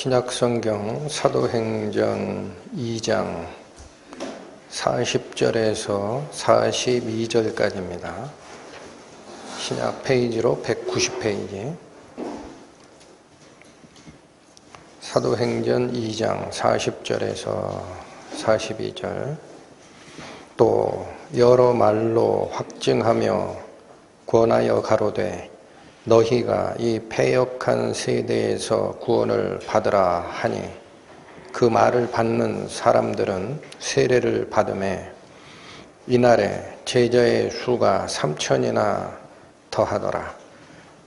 신약성경 사도행전 2장 40절에서 42절까지입니다. 신약 페이지로 190페이지. 사도행전 2장 40절에서 42절. 또 여러 말로 확증하며 권하여 가로되 너희가 이 패역한 세대에서 구원을 받으라 하니 그 말을 받는 사람들은 세례를 받음에 이날에 제자의 수가 3,000이나 더하더라.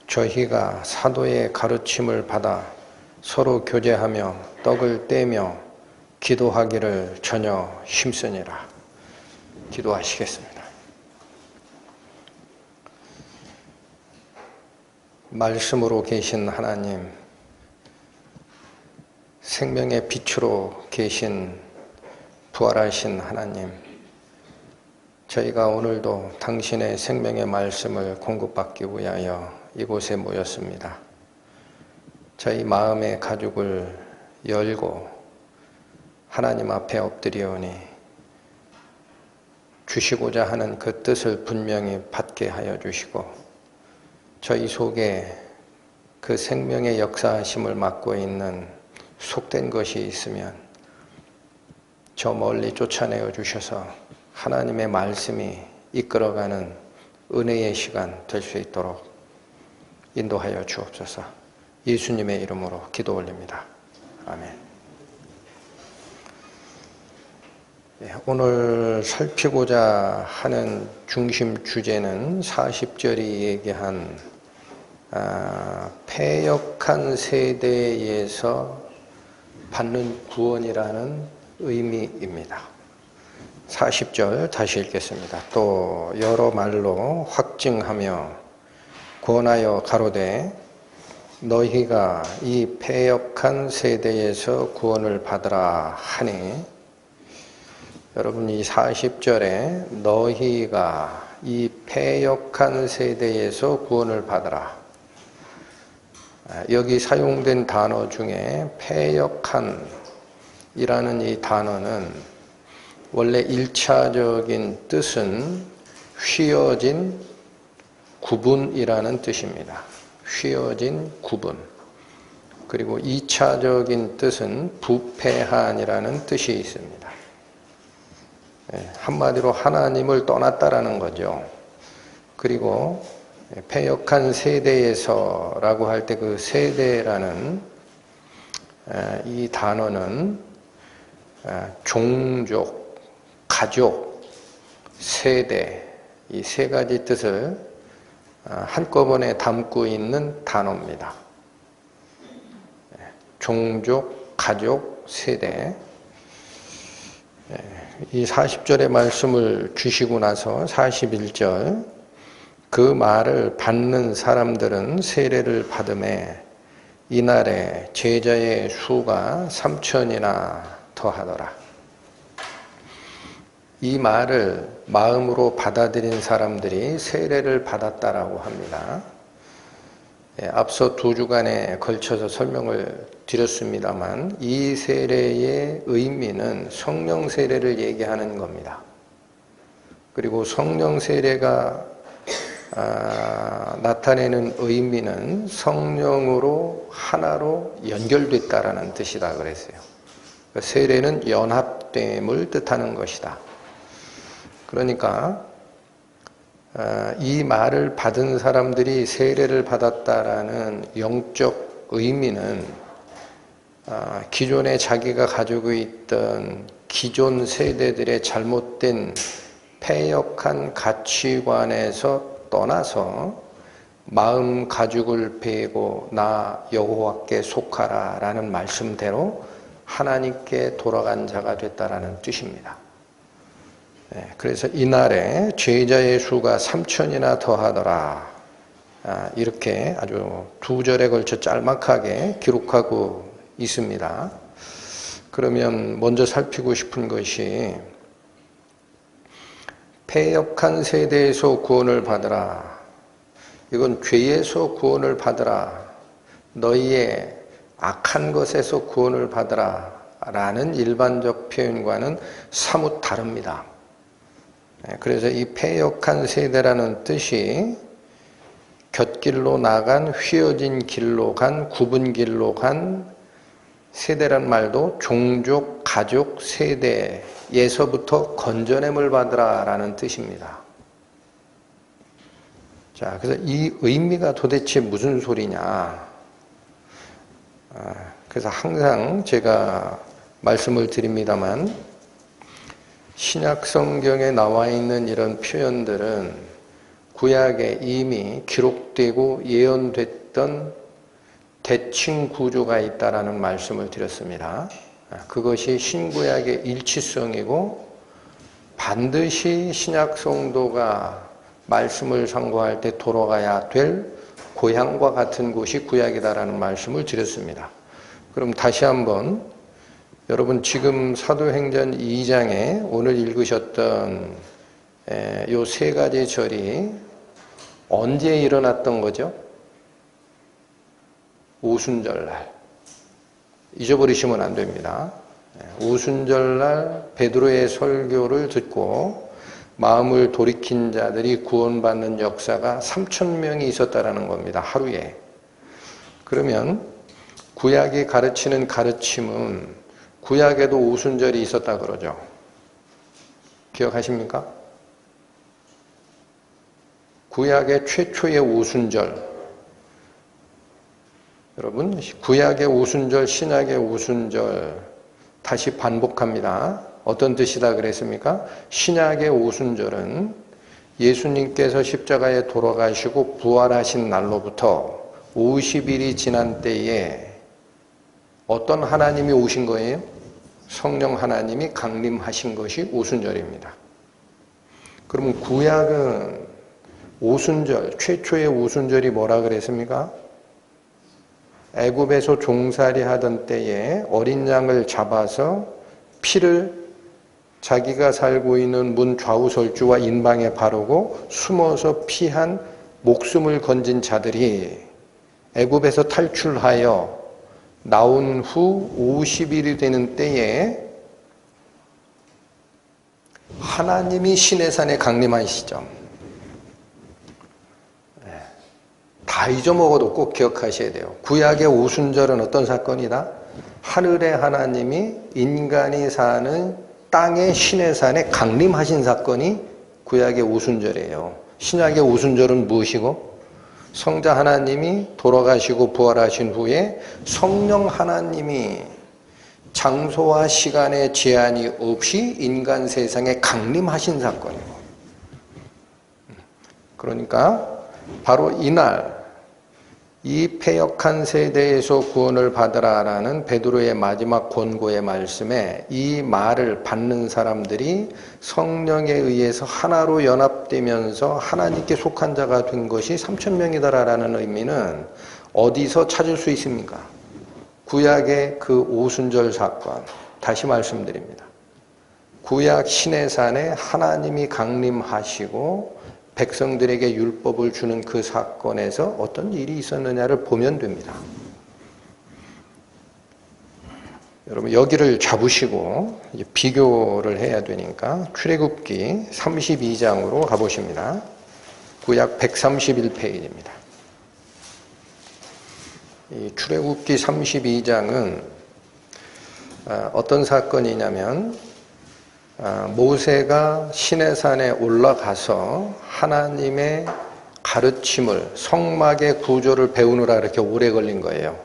저희가 사도의 가르침을 받아 서로 교제하며 떡을 떼며 기도하기를 전혀 힘쓰니라. 기도하시겠습니다. 말씀으로 계신 하나님, 생명의 빛으로 계신 부활하신 하나님, 저희가 오늘도 당신의 생명의 말씀을 공급받기 위하여 이곳에 모였습니다. 저희 마음의 가죽을 열고 하나님 앞에 엎드리오니 주시고자 하는 그 뜻을 분명히 받게 하여 주시고 저희 속에 그 생명의 역사하심을 맡고 있는 속된 것이 있으면 저 멀리 쫓아내어 주셔서 하나님의 말씀이 이끌어가는 은혜의 시간 될 수 있도록 인도하여 주옵소서. 예수님의 이름으로 기도 올립니다. 아멘. 오늘 살피고자 하는 중심 주제는 40절이 얘기한 패역한 세대에서 받는 구원이라는 의미입니다. 40절 다시 읽겠습니다. 또 여러 말로 확증하며 권하여 가로되 너희가 이 패역한 세대에서 구원을 받으라 하니, 여러분 이 40절에 너희가 이 패역한 세대에서 구원을 받으라, 여기 사용된 단어 중에 패역한 이라는 이 단어는 원래 1차적인 뜻은 휘어진 구분이라는 뜻입니다. 휘어진 구분. 그리고 2차적인 뜻은 부패한이라는 뜻이 있습니다. 한마디로 하나님을 떠났다라는 거죠. 그리고 패역한 세대에서 라고 할 때 그 세대라는 이 단어는 종족, 가족, 세대, 이 세 가지 뜻을 한꺼번에 담고 있는 단어입니다. 종족, 가족, 세대. 이 40절의 말씀을 주시고 나서 41절, 그 말을 받는 사람들은 세례를 받음에 이날에 제자의 수가 3,000이나 더하더라. 이 말을 마음으로 받아들인 사람들이 세례를 받았다라고 합니다. 앞서 2주간에 걸쳐서 설명을 드렸습니다만 이 세례의 의미는 성령 세례를 얘기하는 겁니다. 그리고 성령 세례가 나타내는 의미는 성령으로 하나로 연결됐다라는 뜻이다 그랬어요. 세례는 연합됨을 뜻하는 것이다. 그러니까 이 말을 받은 사람들이 세례를 받았다라는 영적 의미는 기존에 자기가 가지고 있던 기존 세대들의 잘못된 패역한 가치관에서 떠나서 마음 가죽을 베고 나 여호와께 속하라 라는 말씀대로 하나님께 돌아간 자가 됐다라는 뜻입니다. 그래서 이날에 제자의 수가 3,000이나 더하더라, 이렇게 아주 2절에 걸쳐 짤막하게 기록하고 있습니다. 그러면 먼저 살피고 싶은 것이 패역한 세대에서 구원을 받으라, 이건 죄에서 구원을 받으라, 너희의 악한 것에서 구원을 받으라 라는 일반적 표현과는 사뭇 다릅니다. 그래서 이 패역한 세대라는 뜻이 곁길로 나간, 휘어진 길로 간, 굽은 길로 간 세대란 말도 종족, 가족, 세대에서부터 건져냄을 받으라 라는 뜻입니다. 자, 그래서 이 의미가 도대체 무슨 소리냐? 그래서 항상 제가 말씀을 드립니다만, 신약 성경에 나와 있는 이런 표현들은 구약에 이미 기록되고 예언됐던 대칭 구조가 있다라는 말씀을 드렸습니다. 그것이 신구약의 일치성이고 반드시 신약 성도가 말씀을 상고할 때 돌아가야 될 고향과 같은 곳이 구약이다라는 말씀을 드렸습니다. 그럼 다시 한번 여러분 지금 사도행전 2장에 오늘 읽으셨던 요 세 가지 절이 언제 일어났던 거죠? 오순절날. 잊어버리시면 안 됩니다. 오순절날 베드로의 설교를 듣고 마음을 돌이킨 자들이 구원받는 역사가 3,000명이 있었다라는 겁니다. 하루에. 그러면 구약이 가르치는 가르침은 구약에도 오순절이 있었다 그러죠. 기억하십니까? 구약의 최초의 오순절. 여러분, 구약의 오순절, 신약의 오순절 다시 반복합니다. 어떤 뜻이다 그랬습니까? 신약의 오순절은 예수님께서 십자가에 돌아가시고 부활하신 날로부터 50일이 지난 때에 어떤 하나님이 오신 거예요? 성령 하나님이 강림하신 것이 오순절입니다. 그러면 구약은 오순절, 최초의 오순절이 뭐라 그랬습니까? 애굽에서 종살이 하던 때에 어린 양을 잡아서 피를 자기가 살고 있는 문 좌우설주와 인방에 바르고 숨어서 피한 목숨을 건진 자들이 애굽에서 탈출하여 나온 후 50일이 되는 때에 하나님이 시내산에 강림하시죠. 다 잊어먹어도 꼭 기억하셔야 돼요. 구약의 오순절은 어떤 사건이다? 하늘의 하나님이 인간이 사는 땅의 시내산에 강림하신 사건이 구약의 오순절이에요. 신약의 오순절은 무엇이고? 성자 하나님이 돌아가시고 부활하신 후에 성령 하나님이 장소와 시간의 제한이 없이 인간 세상에 강림하신 사건이고, 그러니까 바로 이날 이 패역한 세대에서 구원을 받으라라는 베드로의 마지막 권고의 말씀에 이 말을 받는 사람들이 성령에 의해서 하나로 연합되면서 하나님께 속한 자가 된 것이 3,000명이다라는 의미는 어디서 찾을 수 있습니까? 구약의 그 오순절 사건, 다시 말씀드립니다. 구약 시내산에 하나님이 강림하시고 백성들에게 율법을 주는 그 사건에서 어떤 일이 있었느냐를 보면 됩니다. 여러분 여기를 잡으시고 이제 비교를 해야 되니까 출애굽기 32장으로 가보십니다. 구약 131페이지입니다. 이 출애굽기 32장은 어떤 사건이냐면 모세가 시내산에 올라가서 하나님의 가르침을, 성막의 구조를 배우느라 이렇게 오래 걸린 거예요.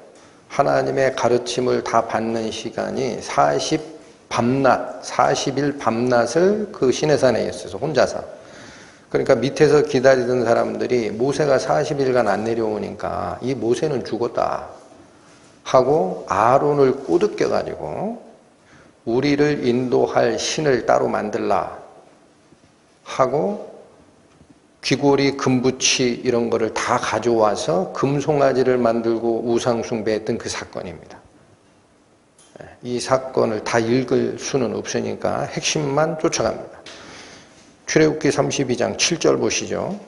하나님의 가르침을 다 받는 시간이 40일 밤낮을 그 시내산에 있어서 혼자서. 그러니까 밑에서 기다리던 사람들이 모세가 40일간 안 내려오니까 이 모세는 죽었다 하고 아론을 꼬드겨가지고 우리를 인도할 신을 따로 만들라 하고 귀고리, 금부치 이런 거를 다 가져와서 금송아지를 만들고 우상 숭배했던 그 사건입니다. 이 사건을 다 읽을 수는 없으니까 핵심만 쫓아갑니다. 출애굽기 32장 7절 보시죠.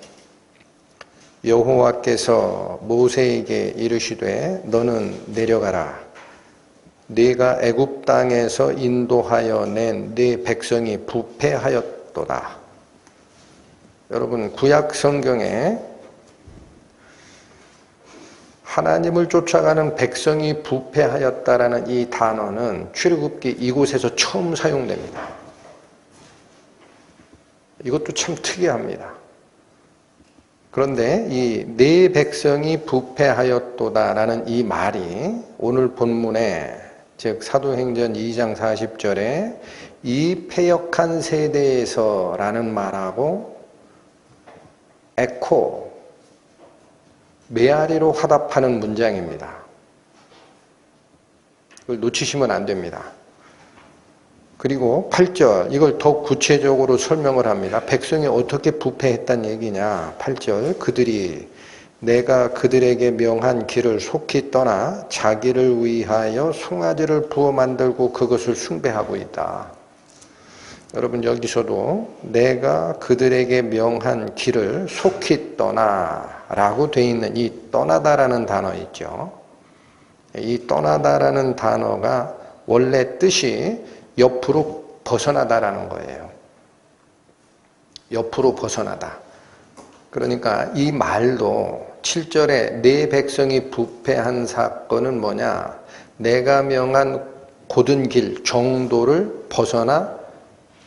여호와께서 모세에게 이르시되 너는 내려가라. 네가 애굽 땅에서 인도하여 낸 네 백성이 부패하였도다. 여러분, 구약 성경에 하나님을 쫓아가는 백성이 부패하였다라는 이 단어는 출애굽기 이곳에서 처음 사용됩니다. 이것도 참 특이합니다. 그런데 이 네 백성이 부패하였도다라는 이 말이 오늘 본문에, 즉 사도행전 2장 40절에 이 패역한 세대에서라는 말하고 에코, 메아리로 화답하는 문장입니다. 이걸 놓치시면 안 됩니다. 그리고 8절, 이걸 더 구체적으로 설명을 합니다. 백성이 어떻게 부패했단 얘기냐. 8절, 그들이 내가 그들에게 명한 길을 속히 떠나 자기를 위하여 송아지를 부어 만들고 그것을 숭배하고 있다. 여러분, 여기서도 내가 그들에게 명한 길을 속히 떠나 라고 되어 있는 이 떠나다라는 단어 있죠. 이 떠나다라는 단어가 원래 뜻이 옆으로 벗어나다라는 거예요. 옆으로 벗어나다. 그러니까 이 말도 7절에 내 백성이 부패한 사건은 뭐냐? 내가 명한 곧은 길, 정도를 벗어나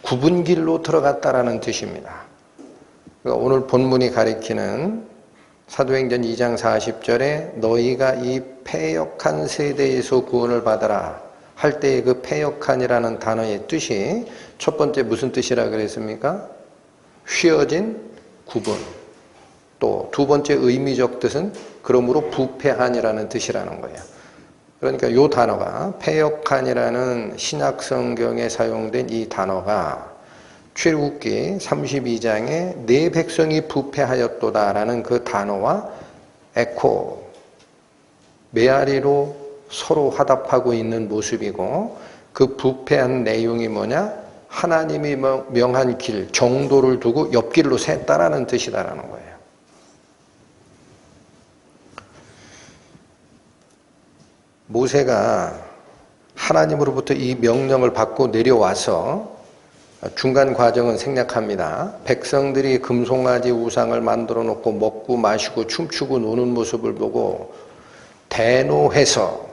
굽은 길로 들어갔다라는 뜻입니다. 그러니까 오늘 본문이 가리키는 사도행전 2장 40절에 너희가 이 패역한 세대에서 구원을 받아라 할 때의 그 패역한이라는 단어의 뜻이 첫 번째 무슨 뜻이라 그랬습니까? 휘어진 구분. 또 두 번째 의미적 뜻은 그러므로 부패한이라는 뜻이라는 거예요. 그러니까 이 단어가, 패역한이라는 신약 성경에 사용된 이 단어가 출애굽기 32장에 내 백성이 부패하였도다라는 그 단어와 에코, 메아리로 서로 화답하고 있는 모습이고, 그 부패한 내용이 뭐냐? 하나님이 명한 길, 정도를 두고 옆길로 샜다라는 뜻이다라는 거예요. 모세가 하나님으로부터 이 명령을 받고 내려와서 중간 과정은 생략합니다. 백성들이 금송아지 우상을 만들어 놓고 먹고 마시고 춤추고 노는 모습을 보고 대노해서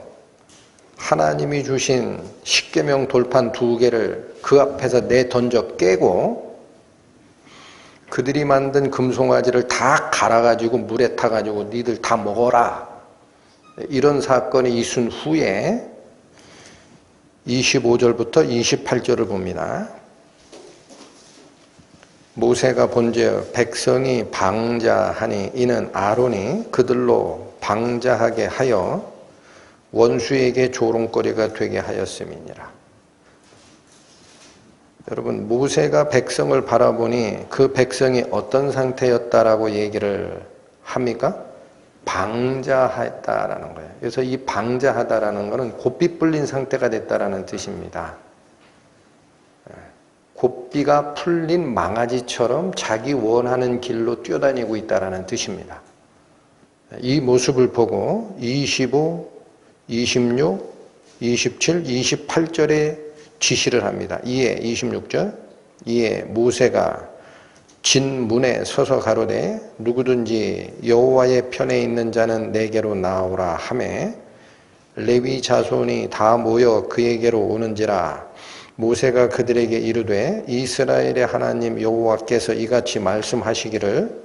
하나님이 주신 십계명 돌판 2개를 그 앞에서 내던져 깨고 그들이 만든 금송아지를 다 갈아가지고 물에 타가지고 니들 다 먹어라. 이런 사건이 있은 후에 25절부터 28절을 봅니다. 모세가 본즉 백성이 방자하니 이는 아론이 그들로 방자하게 하여 원수에게 조롱거리가 되게 하였음이니라. 여러분, 모세가 백성을 바라보니 그 백성이 어떤 상태였다라고 얘기를 합니까? 방자했다라는 거예요. 그래서 이 방자하다라는 것은 곱비 불린 상태가 됐다라는 뜻입니다. 곱비가 풀린 망아지처럼 자기 원하는 길로 뛰어다니고 있다라는 뜻입니다. 이 모습을 보고 25, 26, 27, 28절에 지시를 합니다. 이에 26절, 이에 모세가 진문에 서서 가로되 누구든지 여호와의 편에 있는 자는 내게로 나오라 하매 레위 자손이 다 모여 그에게로 오는지라. 모세가 그들에게 이르되 이스라엘의 하나님 여호와께서 이같이 말씀하시기를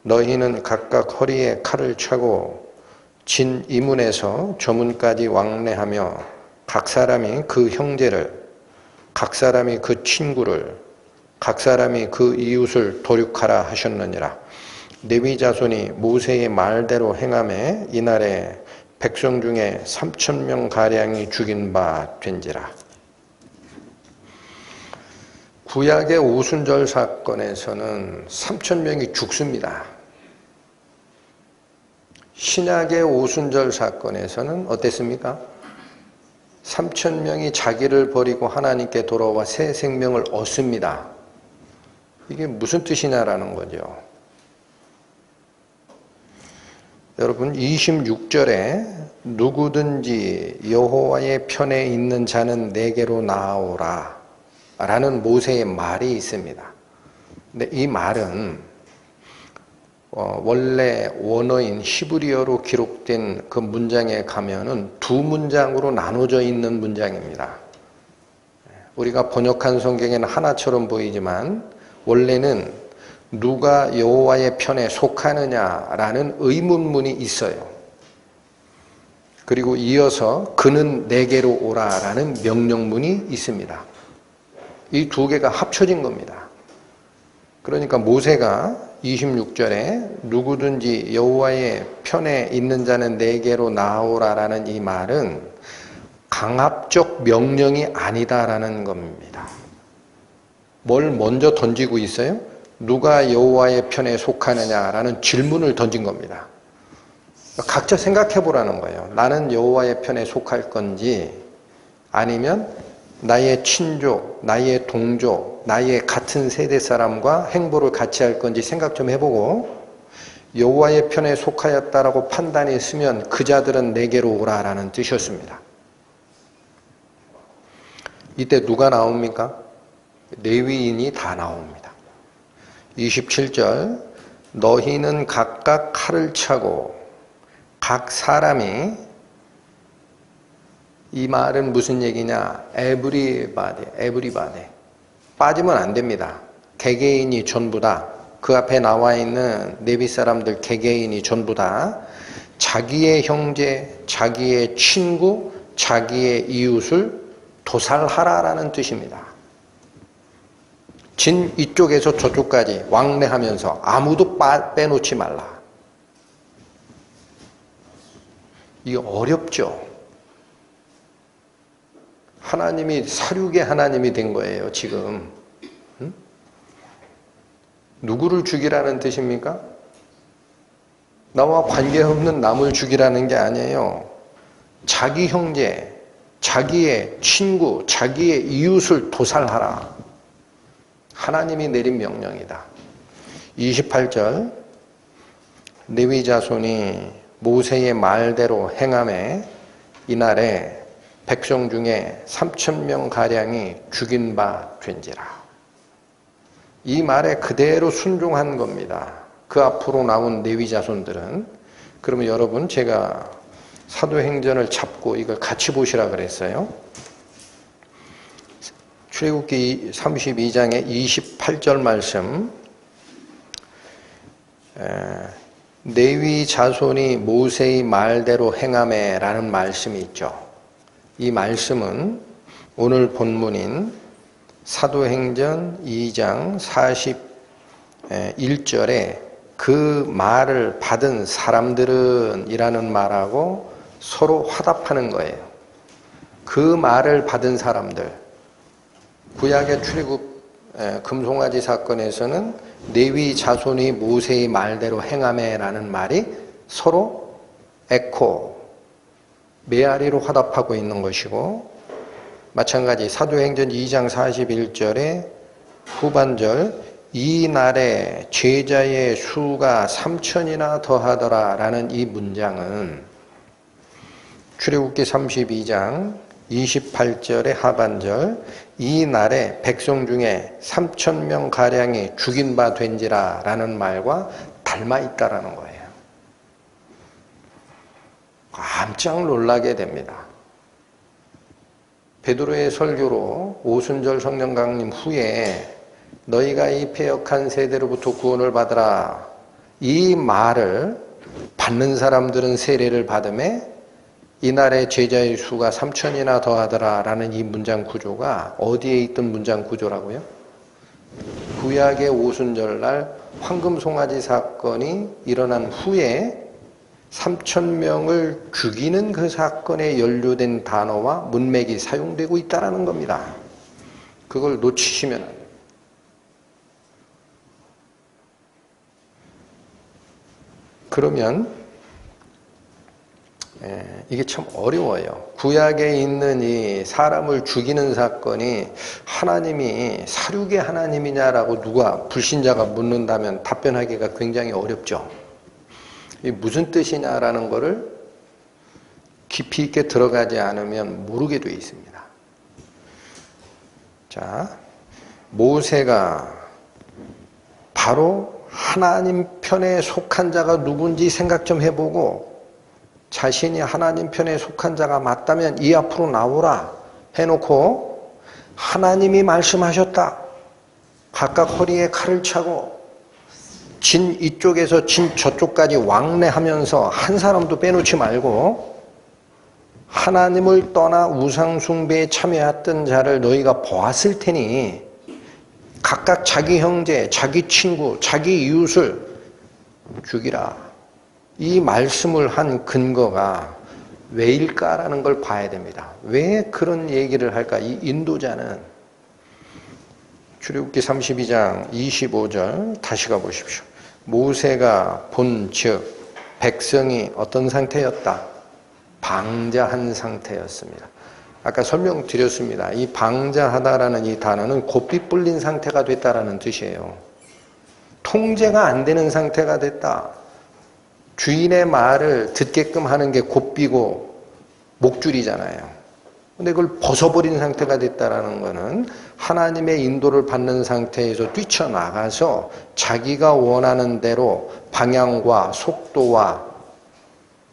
너희는 각각 허리에 칼을 차고 진 이문에서 저문까지 왕래하며 각 사람이 그 형제를, 각 사람이 그 친구를, 각 사람이 그 이웃을 도륙하라 하셨느니라. 레위 자손이 모세의 말대로 행하매 이날에 백성 중에 3,000명 가량이 죽인 바 된지라. 구약의 오순절 사건에서는 3,000명이 죽습니다. 신약의 오순절 사건에서는 어땠습니까? 3,000명이 자기를 버리고 하나님께 돌아와 새 생명을 얻습니다. 이게 무슨 뜻이냐라는 거죠. 여러분 26절에 누구든지 여호와의 편에 있는 자는 내게로 나아오라 라는 모세의 말이 있습니다. 근데 이 말은 원래 원어인 히브리어로 기록된 그 문장에 가면은 두 문장으로 나눠져 있는 문장입니다. 우리가 번역한 성경에는 하나처럼 보이지만 원래는 누가 여호와의 편에 속하느냐라는 의문문이 있어요. 그리고 이어서 그는 내게로 오라라는 명령문이 있습니다. 이 두 개가 합쳐진 겁니다. 그러니까 모세가 26절에 누구든지 여호와의 편에 있는 자는 내게로 나오라라는 이 말은 강압적 명령이 아니다라는 겁니다. 뭘 먼저 던지고 있어요? 누가 여호와의 편에 속하느냐라는 질문을 던진 겁니다. 각자 생각해 보라는 거예요. 나는 여호와의 편에 속할 건지 아니면 나의 친족, 나의 동족, 나의 같은 세대 사람과 행보를 같이 할 건지 생각 좀 해보고 여호와의 편에 속하였다라고 판단이 있으면 그 자들은 내게로 오라라는 뜻이었습니다. 이때 누가 나옵니까? 레위인이 다 나옵니다. 27절 너희는 각각 칼을 차고 각 사람이 이 말은 무슨 얘기냐? everybody. 빠지면 안 됩니다. 개개인이 전부다. 그 앞에 나와 있는 레위 사람들 개개인이 전부다. 자기의 형제, 자기의 친구, 자기의 이웃을 도살하라라는 뜻입니다. 진 이쪽에서 저쪽까지 왕래하면서 아무도 빼놓지 말라. 이게 어렵죠? 하나님이 사륙의 하나님이 된 거예요, 지금. 응? 누구를 죽이라는 뜻입니까? 나와 관계없는 남을 죽이라는 게 아니에요. 자기 형제, 자기의 친구, 자기의 이웃을 도살하라. 하나님이 내린 명령이다. 28절 레위 자손이 모세의 말대로 행함에 이날에 백성 중에 3,000명가량이 죽인 바 된지라. 이 말에 그대로 순종한 겁니다. 그 앞으로 나온 레위 자손들은. 그러면 여러분 제가 사도행전을 잡고 이걸 같이 보시라 그랬어요. 출애굽기 32장의 28절 말씀, 레위 자손이 모세의 말대로 행하매 라는 말씀이 있죠. 이 말씀은 오늘 본문인 사도행전 2장 41절에 그 말을 받은 사람들은 이라는 말하고 서로 화답하는 거예요. 그 말을 받은 사람들, 구약의 출애굽 금송아지 사건에서는 레위 자손이 모세의 말대로 행하매라는 말이 서로 에코, 메아리로 화답하고 있는 것이고, 마찬가지 사도행전 2장 41절의 후반절 이 날에 제자의 수가 3,000이나 더하더라 라는 이 문장은 출애굽기 32장 28절의 하반절 이 날에 백성 중에 3,000명가량이 죽인 바 된지라 라는 말과 닮아 있다라는 거예요. 깜짝 놀라게 됩니다. 베드로의 설교로 오순절 성령 강림 후에 너희가 이 패역한 세대로부터 구원을 받으라, 이 말을 받는 사람들은 세례를 받음에 이날의 제자의 수가 3,000이나 더하더라 라는 이 문장 구조가 어디에 있던 문장 구조라고요? 구약의 오순절날 황금송아지 사건이 일어난 후에 3,000명을 죽이는 그 사건에 연루된 단어와 문맥이 사용되고 있다는 겁니다. 그걸 놓치시면 안 돼요. 그러면 이게 참 어려워요. 구약에 있는 이 사람을 죽이는 사건이 하나님이 사륙의 하나님이냐라고 누가 불신자가 묻는다면 답변하기가 굉장히 어렵죠. 이 무슨 뜻이냐라는 것을 깊이 있게 들어가지 않으면 모르게 되어 있습니다. 자, 모세가 바로 하나님 편에 속한 자가 누군지 생각 좀 해보고 자신이 하나님 편에 속한 자가 맞다면 이 앞으로 나오라 해놓고 하나님이 말씀하셨다. 각각 허리에 칼을 차고 진 이쪽에서 진 저쪽까지 왕래하면서 한 사람도 빼놓지 말고 하나님을 떠나 우상숭배에 참여했던 자를 너희가 보았을 테니 각각 자기 형제, 자기 친구, 자기 이웃을 죽이라. 이 말씀을 한 근거가 왜일까라는 걸 봐야 됩니다. 왜 그런 얘기를 할까? 이 인도자는 출애굽기 32장 25절 다시 가보십시오. 모세가 본즉 백성이 어떤 상태였다? 방자한 상태였습니다. 아까 설명드렸습니다. 이 방자하다라는 이 단어는 고삐 뿔린 상태가 됐다라는 뜻이에요. 통제가 안 되는 상태가 됐다. 주인의 말을 듣게끔 하는 게 고삐고 목줄이잖아요. 근데 그걸 벗어버린 상태가 됐다라는 것은 하나님의 인도를 받는 상태에서 뛰쳐나가서 자기가 원하는 대로 방향과 속도와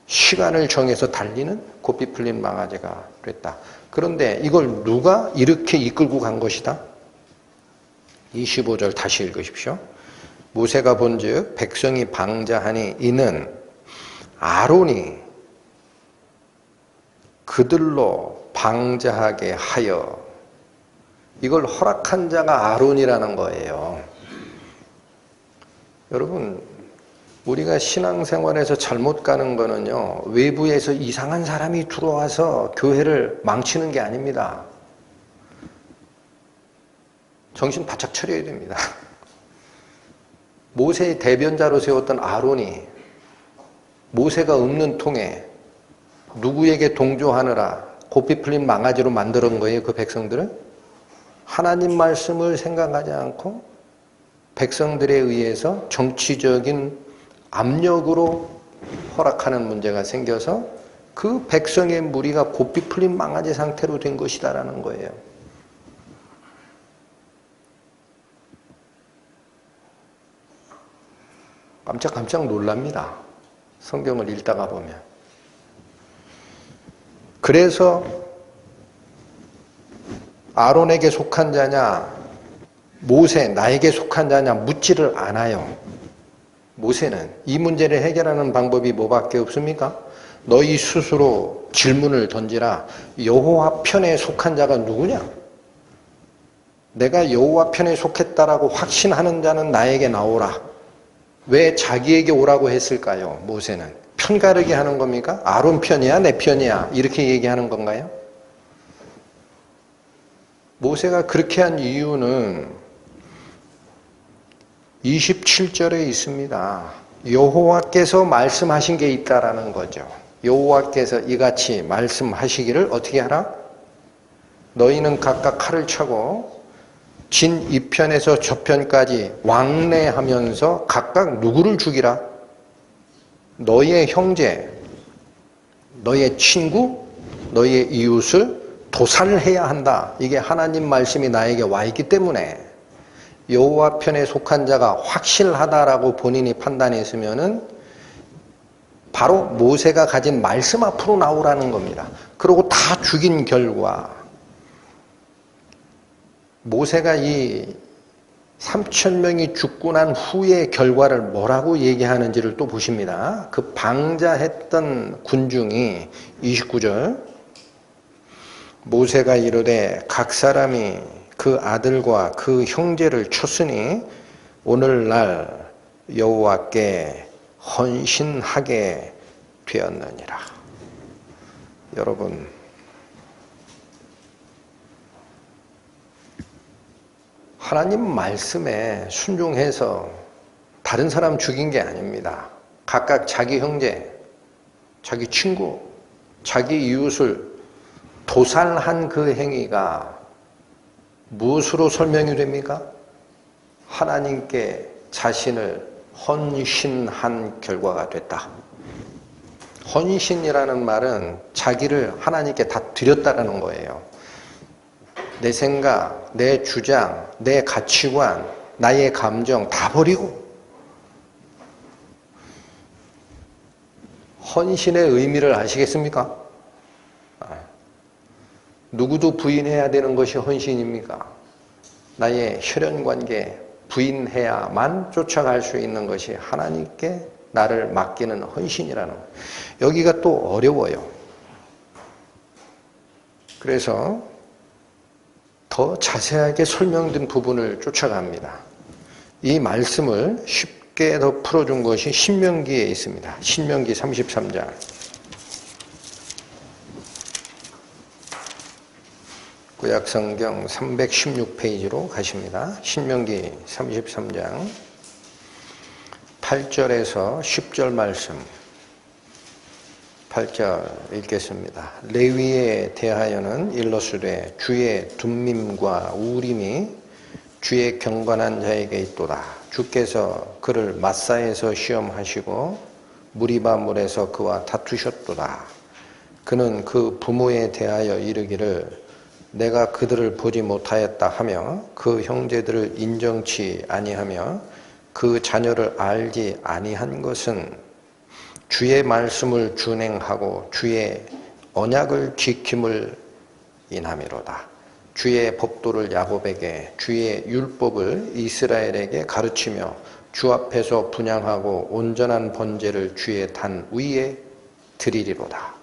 시간을 정해서 달리는 고삐 풀린 망아지가 됐다. 그런데 이걸 누가 이렇게 이끌고 간 것이다? 25절 다시 읽으십시오. 모세가 본즉 백성이 방자하니 이는 아론이 그들로 방자하게 하여, 이걸 허락한 자가 아론이라는 거예요. 여러분, 우리가 신앙생활에서 잘못 가는 거는요, 외부에서 이상한 사람이 들어와서 교회를 망치는 게 아닙니다. 정신 바짝 차려야 됩니다. 모세의 대변자로 세웠던 아론이 모세가 읊는 통에 누구에게 동조하느라 고삐 풀린 망아지로 만드는 거예요, 그 백성들은? 하나님 말씀을 생각하지 않고 백성들에 의해서 정치적인 압력으로 허락하는 문제가 생겨서 그 백성의 무리가 고삐 풀린 망아지 상태로 된 것이다라는 거예요. 깜짝 놀랍니다. 성경을 읽다가 보면. 그래서 아론에게 속한 자냐, 모세 나에게 속한 자냐 묻지를 않아요. 모세는 이 문제를 해결하는 방법이 뭐밖에 없습니까? 너희 스스로 질문을 던지라. 여호와 편에 속한 자가 누구냐? 내가 여호와 편에 속했다라고 확신하는 자는 나에게 나오라. 왜 자기에게 오라고 했을까요? 모세는 편가르게 하는 겁니까? 아론 편이야 내 편이야 이렇게 얘기하는 건가요? 모세가 그렇게 한 이유는 27절에 있습니다. 여호와께서 말씀하신 게 있다라는 거죠. 여호와께서 이같이 말씀하시기를 어떻게 하라? 너희는 각각 칼을 차고 진 이편에서 저편까지 왕래하면서 각각 누구를 죽이라? 너희의 형제, 너희의 친구, 너희의 이웃을 도살해야 한다. 이게 하나님 말씀이 나에게 와 있기 때문에 여호와 편에 속한 자가 확실하다라고 본인이 판단했으면은 바로 모세가 가진 말씀 앞으로 나오라는 겁니다. 그리고 다 죽인 결과 모세가 이 3,000명이 죽고 난 후의 결과를 뭐라고 얘기하는지를 또 보십니다. 그 방자했던 군중이 29절 모세가 이르되 각 사람이 그 아들과 그 형제를 쳤으니 오늘날 여호와께 헌신하게 되었느니라. 여러분, 하나님 말씀에 순종해서 다른 사람 죽인 게 아닙니다. 각각 자기 형제, 자기 친구, 자기 이웃을 도살한 그 행위가 무엇으로 설명이 됩니까? 하나님께 자신을 헌신한 결과가 됐다. 헌신이라는 말은 자기를 하나님께 다 드렸다라는 거예요. 내 생각, 내 주장, 내 가치관, 나의 감정 다 버리고 헌신의 의미를 아시겠습니까? 누구도 부인해야 되는 것이 헌신입니까? 나의 혈연관계 부인해야만 쫓아갈 수 있는 것이 하나님께 나를 맡기는 헌신이라는 거예요. 여기가 또 어려워요. 그래서 더 자세하게 설명된 부분을 쫓아갑니다. 이 말씀을 쉽게 더 풀어준 것이 신명기에 있습니다. 신명기 33장. 구약성경 316페이지로 가십니다. 신명기 33장 8절에서 10절 말씀 8절 읽겠습니다. 레위에 대하여는 일러스되 주의 둠밈과 우림이 주의 경건한 자에게 있도다. 주께서 그를 마사에서 시험하시고 무리바 물에서 그와 다투셨도다. 그는 그 부모에 대하여 이르기를 내가 그들을 보지 못하였다 하며 그 형제들을 인정치 아니하며 그 자녀를 알지 아니한 것은 주의 말씀을 준행하고 주의 언약을 지킴을 인함이로다. 주의 법도를 야곱에게 주의 율법을 이스라엘에게 가르치며 주 앞에서 분향하고 온전한 번제를 주의 단 위에 드리리로다.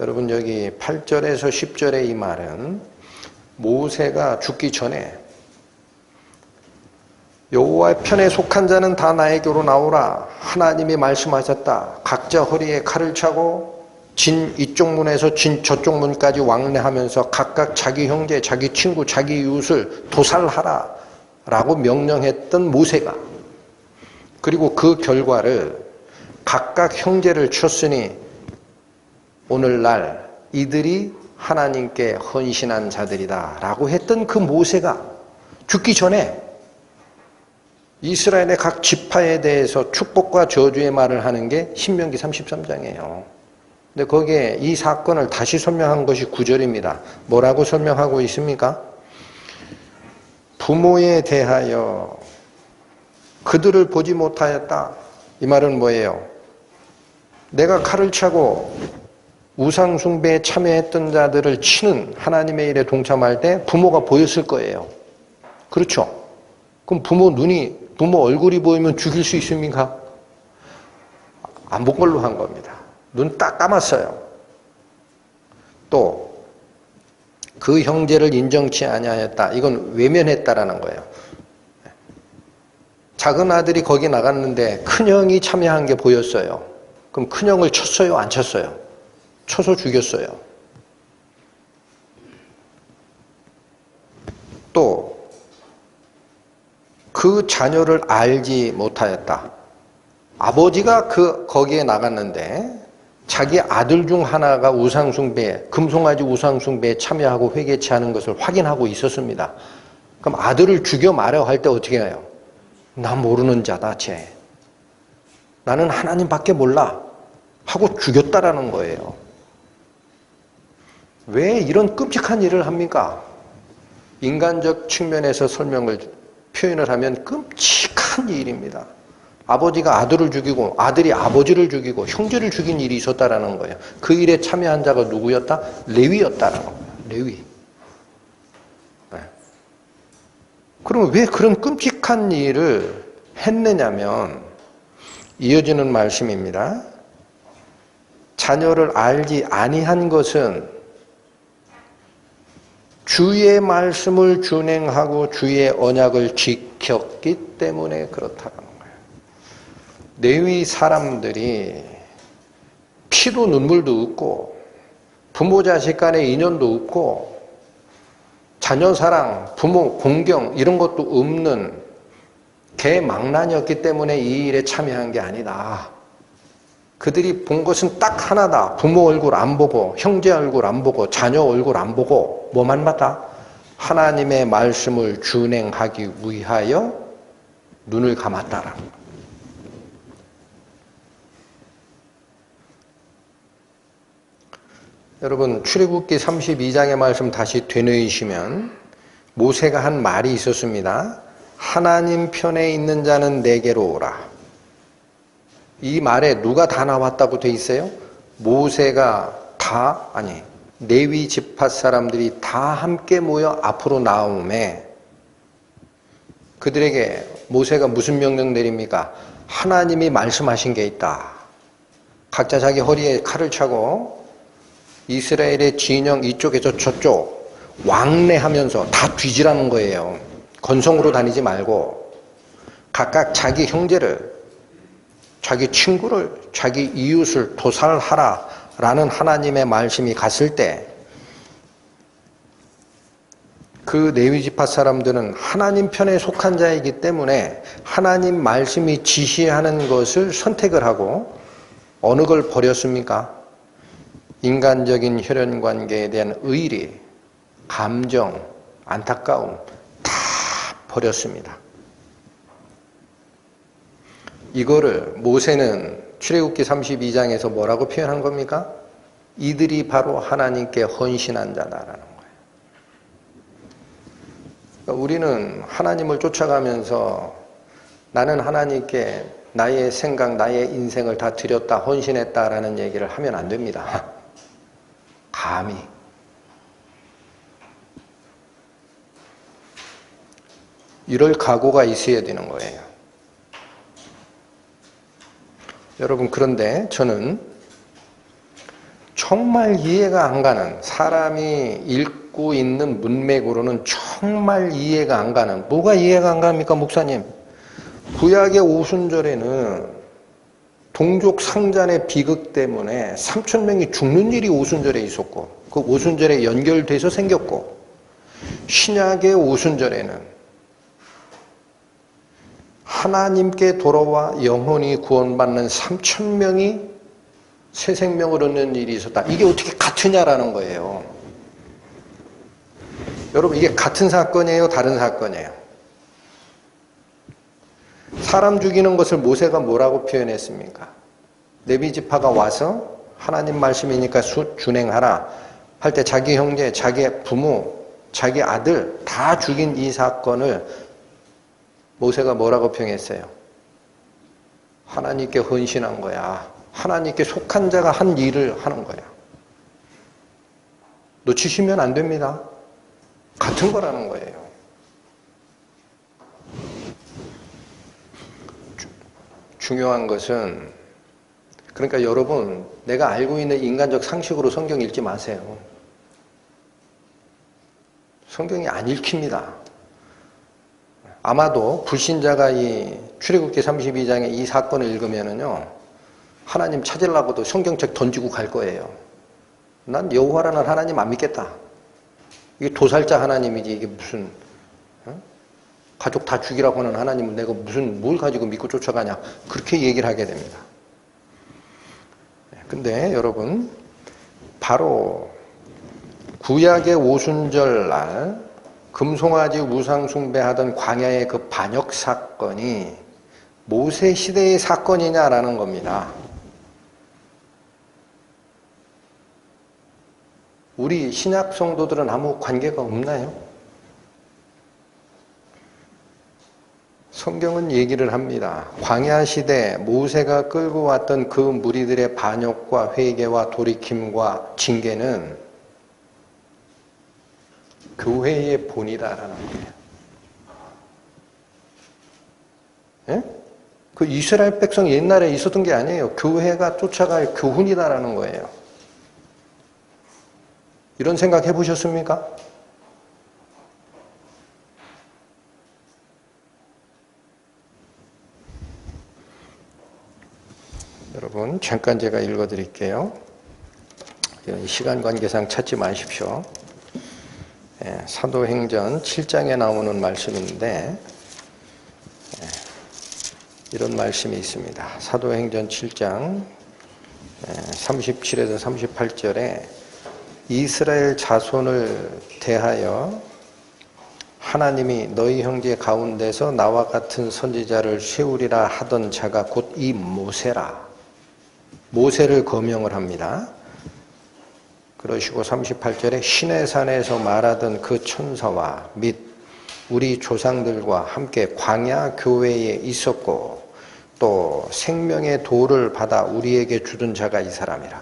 여러분 여기 8절에서 10절의 이 말은 모세가 죽기 전에 여호와의 편에 속한 자는 다 나에게로 나오라. 하나님이 말씀하셨다. 각자 허리에 칼을 차고 진 이쪽 문에서 진 저쪽 문까지 왕래하면서 각각 자기 형제, 자기 친구, 자기 이웃을 도살하라 라고 명령했던 모세가, 그리고 그 결과를 각각 형제를 쳤으니 오늘날 이들이 하나님께 헌신한 자들이다 라고 했던 그 모세가 죽기 전에 이스라엘의 각 지파에 대해서 축복과 저주의 말을 하는 게 신명기 33장이에요. 근데 거기에 이 사건을 다시 설명한 것이 9절입니다. 뭐라고 설명하고 있습니까? 부모에 대하여 그들을 보지 못하였다. 이 말은 뭐예요? 내가 칼을 차고 우상 숭배에 참여했던 자들을 치는 하나님의 일에 동참할 때 부모가 보였을 거예요. 그렇죠? 그럼 부모 얼굴이 보이면 죽일 수 있습니까? 안 본 걸로 한 겁니다. 눈 딱 감았어요. 또 그 형제를 인정치 아니하였다. 이건 외면했다라는 거예요. 작은 아들이 거기 나갔는데 큰형이 참여한 게 보였어요. 그럼 큰형을 쳤어요? 안 쳤어요? 쳐서 죽였어요. 또 그 자녀를 알지 못하였다. 아버지가 거기에 나갔는데 자기 아들 중 하나가 우상숭배, 금송아지 우상숭배에 참여하고 회개치 않은 것을 확인하고 있었습니다. 그럼 아들을 죽여 말아야 할 때 어떻게 해요? 나 모르는 자다, 쟤. 나는 하나님밖에 몰라. 하고 죽였다라는 거예요. 왜 이런 끔찍한 일을 합니까? 인간적 측면에서 표현을 하면 끔찍한 일입니다. 아버지가 아들을 죽이고 아들이 아버지를 죽이고 형제를 죽인 일이 있었다라는 거예요. 그 일에 참여한 자가 누구였다? 레위였다라는 거예요. 레위. 네. 그럼 왜 그런 끔찍한 일을 했느냐면 이어지는 말씀입니다. 자녀를 알지 아니한 것은 주의 말씀을 준행하고 주의 언약을 지켰기 때문에 그렇다는 거예요. 레위 사람들이 피도 눈물도 없고 부모 자식 간의 인연도 없고 자녀 사랑, 부모 공경 이런 것도 없는 개망난이었기 때문에 이 일에 참여한 게 아니다. 그들이 본 것은 딱 하나다. 부모 얼굴 안 보고 형제 얼굴 안 보고 자녀 얼굴 안 보고 뭐만 봤다? 하나님의 말씀을 준행하기 위하여 눈을 감았다라는 거예요. 여러분 출애굽기 32장의 말씀 다시 되뇌이시면 모세가 한 말이 있었습니다. 하나님 편에 있는 자는 내게로 오라. 이 말에 누가 다 나왔다고 돼 있어요? 모세가 레위 지파 사람들이 다 함께 모여 앞으로 나오매 그들에게 모세가 무슨 명령 내립니까? 하나님이 말씀하신 게 있다. 각자 자기 허리에 칼을 차고 이스라엘의 진영 이쪽에서 저쪽 왕래하면서 다 뒤지라는 거예요. 건성으로 다니지 말고 각각 자기 형제를, 자기 친구를, 자기 이웃을 도살하라 라는 하나님의 말씀이 갔을 때 그 레위지파 사람들은 하나님 편에 속한 자이기 때문에 하나님 말씀이 지시하는 것을 선택을 하고 어느 걸 버렸습니까? 인간적인 혈연관계에 대한 의리, 감정, 안타까움 다 버렸습니다. 이거를 모세는 출애굽기 32장에서 뭐라고 표현한 겁니까? 이들이 바로 하나님께 헌신한 자다라는 거예요. 그러니까 우리는 하나님을 쫓아가면서 나는 하나님께 나의 생각, 나의 인생을 다 드렸다, 헌신했다라는 얘기를 하면 안 됩니다. 감히. 이럴 각오가 있어야 되는 거예요. 여러분, 그런데 저는 정말 이해가 안 가는, 사람이 읽고 있는 문맥으로는 정말 이해가 안 가는, 뭐가 이해가 안 갑니까, 목사님? 구약의 오순절에는 동족 상잔의 비극 때문에 3,000명이 죽는 일이 오순절에 있었고, 그 오순절에 연결돼서 생겼고, 신약의 오순절에는 하나님께 돌아와 영혼이 구원받는 3,000명이 새 생명을 얻는 일이 있었다. 이게 어떻게 같으냐라는 거예요. 여러분, 이게 같은 사건이에요? 다른 사건이에요? 사람 죽이는 것을 모세가 뭐라고 표현했습니까? 레위 지파가 와서 하나님 말씀이니까 준행하라 할 때 자기 형제, 자기 부모, 자기 아들 다 죽인 이 사건을 모세가 뭐라고 표현했어요? 하나님께 헌신한 거야. 하나님께 속한 자가 한 일을 하는 거야. 놓치시면 안 됩니다. 같은 거라는 거예요. 중요한 것은, 그러니까 여러분, 내가 알고 있는 인간적 상식으로 성경 읽지 마세요. 성경이 안 읽힙니다. 아마도 불신자가 이 출애굽기 32장의 이 사건을 읽으면은요, 하나님 찾으려고도 성경책 던지고 갈 거예요. 난 여호와라는 하나님 안 믿겠다. 이게 도살자 하나님이지, 이게 무슨 가족 다 죽이라고 하는 하나님은 내가 무슨 뭘 가지고 믿고 쫓아가냐, 그렇게 얘기를 하게 됩니다. 근데 여러분, 바로 구약의 오순절 날 금송아지 우상 숭배하던 광야의 그 반역 사건이 모세 시대의 사건이냐라는 겁니다. 우리 신약 성도들은 아무 관계가 없나요? 성경은 얘기를 합니다. 광야 시대 모세가 끌고 왔던 그 무리들의 반역과 회개와 돌이킴과 징계는 교회의 본이다라는 거예요. 예? 그 이스라엘 백성 옛날에 있었던 게 아니에요. 교회가 쫓아갈 교훈이다라는 거예요. 이런 생각 해보셨습니까? 여러분, 잠깐 제가 읽어드릴게요. 시간 관계상 찾지 마십시오. 사도행전 7장에 나오는 말씀인데 이런 말씀이 있습니다. 사도행전 7장 37에서 38절에 이스라엘 자손을 대하여 하나님이 너희 형제 가운데서 나와 같은 선지자를 세우리라 하던 자가 곧 이 모세라. 모세를 거명을 합니다. 그러시고 38절에 신의 산에서 말하던 그 천사와 및 우리 조상들과 함께 광야 교회에 있었고 또 생명의 도를 받아 우리에게 주던 자가 이 사람이라.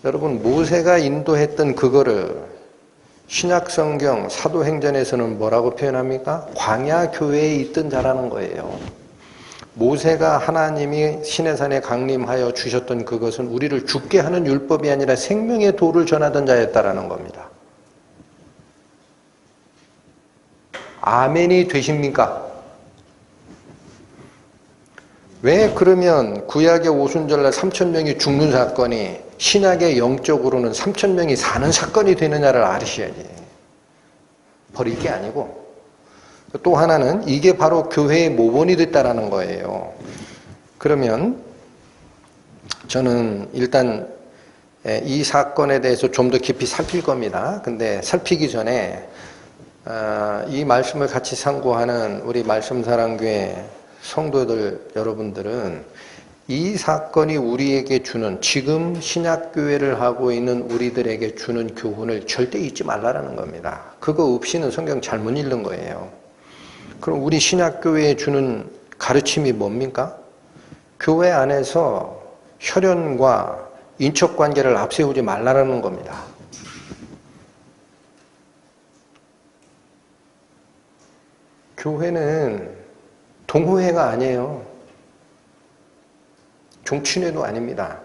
여러분, 모세가 인도했던 그거를 신약성경 사도행전에서는 뭐라고 표현합니까? 광야 교회에 있던 자라는 거예요. 모세가 하나님이 시내산에 강림하여 주셨던 그것은 우리를 죽게 하는 율법이 아니라 생명의 도를 전하던 자였다라는 겁니다. 아멘이 되십니까? 왜 그러면 구약의 오순절날 3,000명이 죽는 사건이 신약의 영적으로는 3,000명이 사는 사건이 되느냐를 아시셔야지. 버릴 게 아니고. 또 하나는 이게 바로 교회의 모본이 됐다라는 거예요. 그러면 저는 일단 이 사건에 대해서 좀 더 깊이 살필 겁니다. 근데 살피기 전에 이 말씀을 같이 상고하는 우리 말씀사랑교회 성도들 여러분들은 이 사건이 우리에게 주는, 지금 신약교회를 하고 있는 우리들에게 주는 교훈을 절대 잊지 말라는 겁니다. 그거 없이는 성경 잘못 읽는 거예요. 그럼 우리 신약교회에 주는 가르침이 뭡니까? 교회 안에서 혈연과 인척관계를 앞세우지 말라는 겁니다. 교회는 동호회가 아니에요. 종친회도 아닙니다.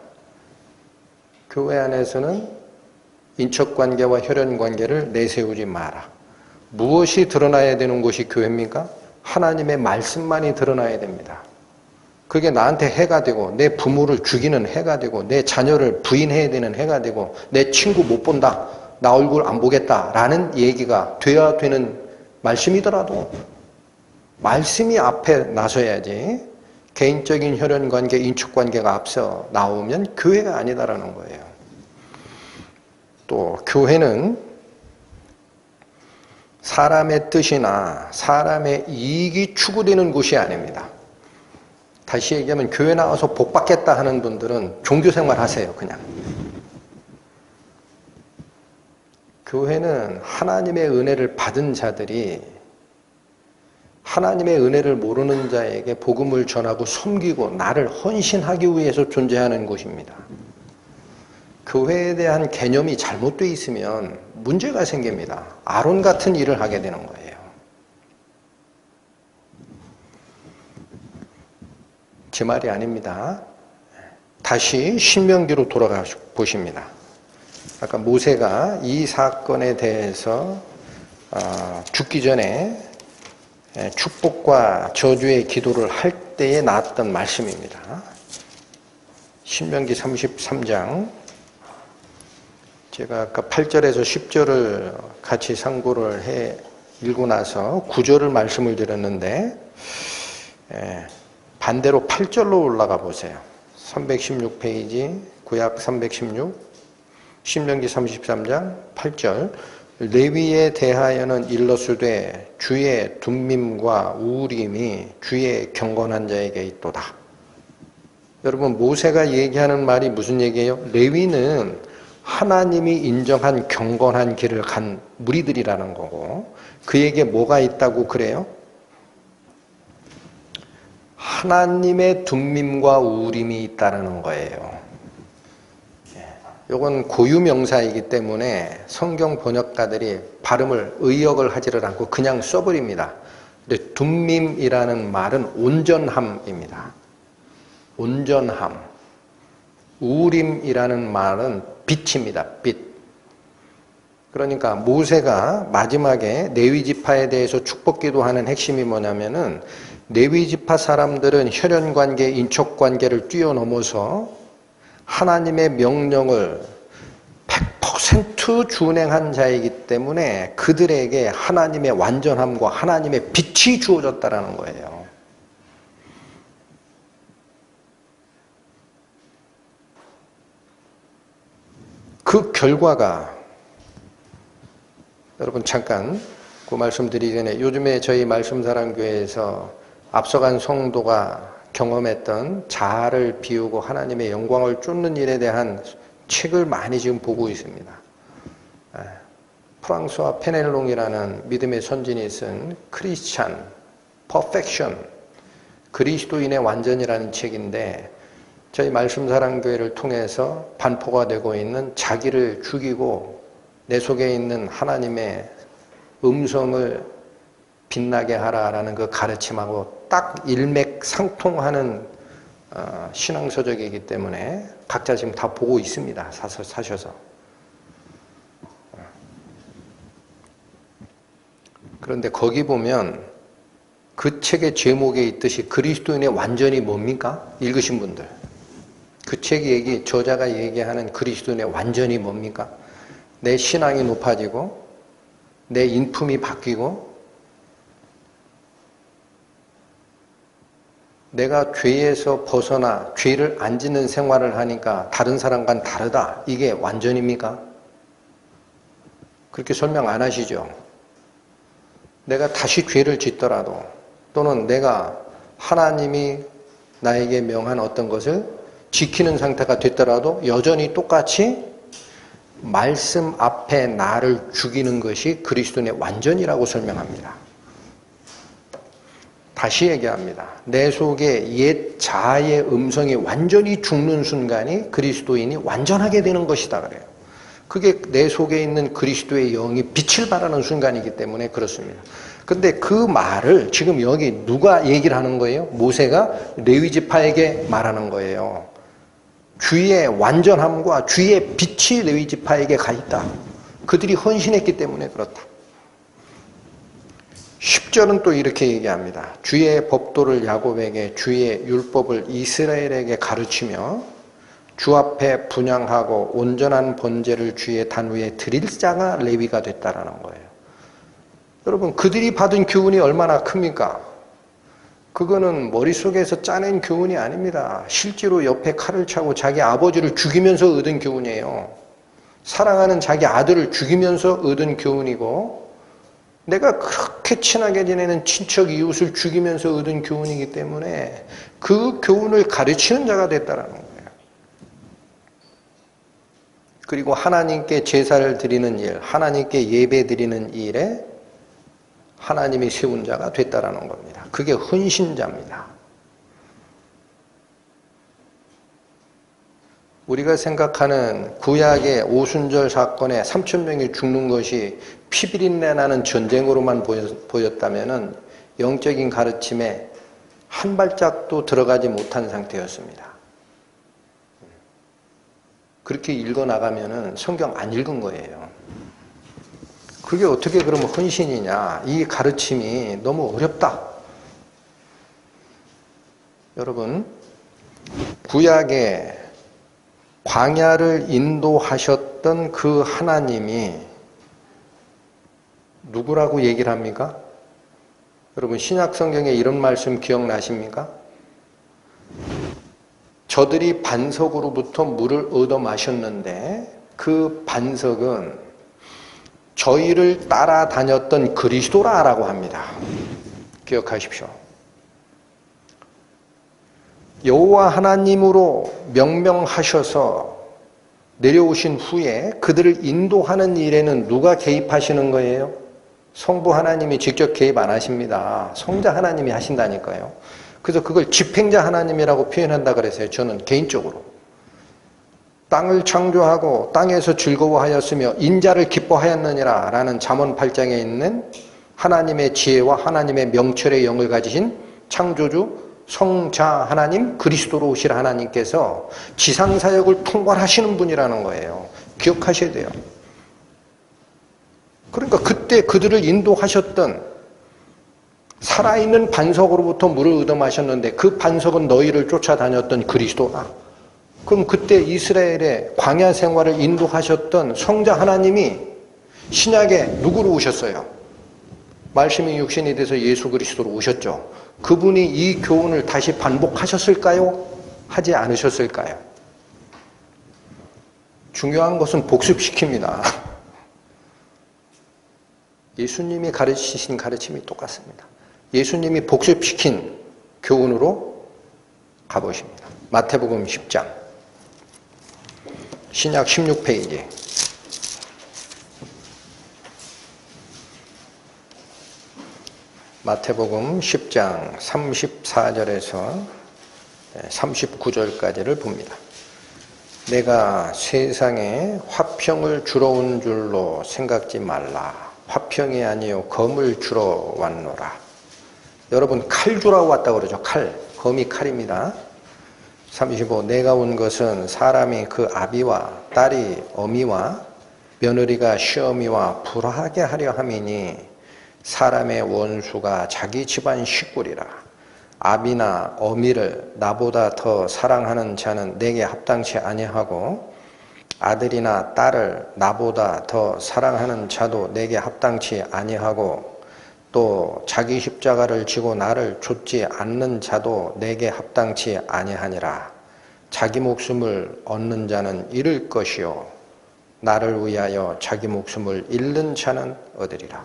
교회 안에서는 인척관계와 혈연관계를 내세우지 마라. 무엇이 드러나야 되는 곳이 교회입니까? 하나님의 말씀만이 드러나야 됩니다. 그게 나한테 해가 되고 내 부모를 죽이는 해가 되고 내 자녀를 부인해야 되는 해가 되고 내 친구 못 본다, 나 얼굴 안 보겠다 라는 얘기가 돼야 되는 말씀이더라도 말씀이 앞에 나서야지 개인적인 혈연관계, 인척관계가 앞서 나오면 교회가 아니다라는 거예요. 또 교회는 사람의 뜻이나 사람의 이익이 추구되는 곳이 아닙니다. 다시 얘기하면 교회 나와서 복 받겠다 하는 분들은 종교생활 하세요, 그냥. 교회는 하나님의 은혜를 받은 자들이 하나님의 은혜를 모르는 자에게 복음을 전하고 섬기고 나를 헌신하기 위해서 존재하는 곳입니다. 교회에 대한 개념이 잘못되어 있으면 문제가 생깁니다. 아론 같은 일을 하게 되는 거예요. 제 말이 아닙니다. 다시 신명기로 돌아가 보십니다. 아까 모세가 이 사건에 대해서 죽기 전에 축복과 저주의 기도를 할 때에 나왔던 말씀입니다. 신명기 33장, 제가 아까 8절에서 10절을 같이 상고를 해 읽고 나서 9절을 말씀을 드렸는데 반대로 8절로 올라가 보세요. 316페이지, 구약 316, 신명기 33장 8절. 레위에 대하여는 일러스되 주의 둠밈과 우림이 주의 경건한 자에게 있도다. 여러분, 모세가 얘기하는 말이 무슨 얘기예요? 레위는 하나님이 인정한 경건한 길을 간 무리들이라는 거고, 그에게 뭐가 있다고 그래요? 하나님의 둠밈과 우림이 있다는 거예요. 이건 고유명사이기 때문에 성경 번역가들이 발음을 의역을 하지를 않고 그냥 써버립니다. 근데 둠밈이라는 말은 온전함입니다. 온전함. 우림이라는 말은 빛입니다. 빛. 그러니까 모세가 마지막에 레위지파에 대해서 축복기도하는 핵심이 뭐냐면은 레위지파 사람들은 혈연관계, 인척관계를 뛰어넘어서 하나님의 명령을 100% 준행한 자이기 때문에 그들에게 하나님의 완전함과 하나님의 빛이 주어졌다는 거예요. 그 결과가, 여러분 잠깐 그 말씀 드리기 전에, 요즘에 저희 말씀사랑교회에서 앞서간 성도가 경험했던 자아를 비우고 하나님의 영광을 쫓는 일에 대한 책을 많이 지금 보고 있습니다. 프랑스와 페넬롱이라는 믿음의 선진이 쓴 크리스찬 퍼펙션, 그리스도인의 완전이라는 책인데, 저희 말씀사랑교회를 통해서 반포가 되고 있는 자기를 죽이고 내 속에 있는 하나님의 음성을 빛나게 하라라는 그 가르침하고 딱 일맥상통하는 신앙서적이기 때문에 각자 지금 다 보고 있습니다. 사셔서. 그런데 거기 보면 그 책의 제목에 있듯이 그리스도인의 완전이 뭡니까? 읽으신 분들. 그 책 저자가 얘기하는 그리스도인의 완전이 뭡니까? 내 신앙이 높아지고, 내 인품이 바뀌고, 내가 죄에서 벗어나 죄를 안 짓는 생활을 하니까 다른 사람과는 다르다. 이게 완전입니까? 그렇게 설명 안 하시죠? 내가 다시 죄를 짓더라도, 또는 내가 하나님이 나에게 명한 어떤 것을 지키는 상태가 됐더라도 여전히 똑같이 말씀 앞에 나를 죽이는 것이 그리스도인의 완전이라고 설명합니다. 다시 얘기합니다. 내 속에 옛 자아의 음성이 완전히 죽는 순간이 그리스도인이 완전하게 되는 것이다 그래요. 그게 내 속에 있는 그리스도의 영이 빛을 발하는 순간이기 때문에 그렇습니다. 근데 그 말을 지금 여기 누가 얘기를 하는 거예요? 모세가 레위지파에게 말하는 거예요. 주의 완전함과 주의 빛이 레위지파에게 가 있다. 그들이 헌신했기 때문에 그렇다. 10절은 또 이렇게 얘기합니다. 주의 법도를 야곱에게, 주의 율법을 이스라엘에게 가르치며 주 앞에 분향하고 온전한 번제를 주의 단 위에 드릴 자가 레위가 됐다라는 거예요. 여러분, 그들이 받은 교훈이 얼마나 큽니까? 그거는 머릿속에서 짜낸 교훈이 아닙니다. 실제로 옆에 칼을 차고 자기 아버지를 죽이면서 얻은 교훈이에요. 사랑하는 자기 아들을 죽이면서 얻은 교훈이고, 내가 그렇게 친하게 지내는 친척 이웃을 죽이면서 얻은 교훈이기 때문에 그 교훈을 가르치는 자가 됐다라는 거예요. 그리고 하나님께 제사를 드리는 일, 하나님께 예배 드리는 일에 하나님이 세운 자가 됐다라는 겁니다. 그게 헌신자입니다. 우리가 생각하는 구약의 오순절 사건에 3,000명이 죽는 것이 피비린내 나는 전쟁으로만 보였다면 영적인 가르침에 한 발짝도 들어가지 못한 상태였습니다. 그렇게 읽어나가면 성경 안 읽은 거예요. 그게 어떻게 그러면 헌신이냐? 이 가르침이 너무 어렵다. 여러분, 구약에 광야를 인도하셨던 그 하나님이 누구라고 얘기를 합니까? 여러분, 신약 성경에 이런 말씀 기억나십니까? 저들이 반석으로부터 물을 얻어 마셨는데 그 반석은 저희를 따라다녔던 그리스도라고 합니다. 기억하십시오. 여호와 하나님으로 명명하셔서 내려오신 후에 그들을 인도하는 일에는 누가 개입하시는 거예요? 성부 하나님이 직접 개입 안 하십니다. 성자 하나님이 하신다니까요. 그래서 그걸 집행자 하나님이라고 표현한다 그랬어요. 저는 개인적으로. 땅을 창조하고 땅에서 즐거워하였으며 인자를 기뻐하였느니라 라는 잠언 8장에 있는 하나님의 지혜와 하나님의 명철의 영을 가지신 창조주 성자 하나님, 그리스도로 오실 하나님께서 지상사역을 통괄하시는 분이라는 거예요. 기억하셔야 돼요. 그러니까 그때 그들을 인도하셨던 살아있는 반석으로부터 물을 얻어 마셨는데 그 반석은 너희를 쫓아다녔던 그리스도다. 그럼 그때 이스라엘의 광야 생활을 인도하셨던 성자 하나님이 신약에 누구로 오셨어요? 말씀이 육신이 돼서 예수 그리스도로 오셨죠. 그분이 이 교훈을 다시 반복하셨을까요? 하지 않으셨을까요? 중요한 것은 복습시킵니다. 예수님이 가르치신 가르침이 똑같습니다. 예수님이 복습시킨 교훈으로 가보십니다. 마태복음 10장 신약 16페이지. 마태복음 10장 34절에서 39절까지를 봅니다. 내가 세상에 화평을 주러 온 줄로 생각지 말라. 화평이 아니요 검을 주러 왔노라. 여러분, 칼 주러 왔다고 그러죠. 칼. 검이 칼입니다. 35. 내가 온 것은 사람이 그 아비와 딸이 어미와 며느리가 시어미와 불화하게 하려 함이니 사람의 원수가 자기 집안 식구리라. 아비나 어미를 나보다 더 사랑하는 자는 내게 합당치 아니하고 아들이나 딸을 나보다 더 사랑하는 자도 내게 합당치 아니하고 또 자기 십자가를 지고 나를 좇지 않는 자도 내게 합당치 아니하니라. 자기 목숨을 얻는 자는 잃을 것이요 나를 위하여 자기 목숨을 잃는 자는 얻으리라.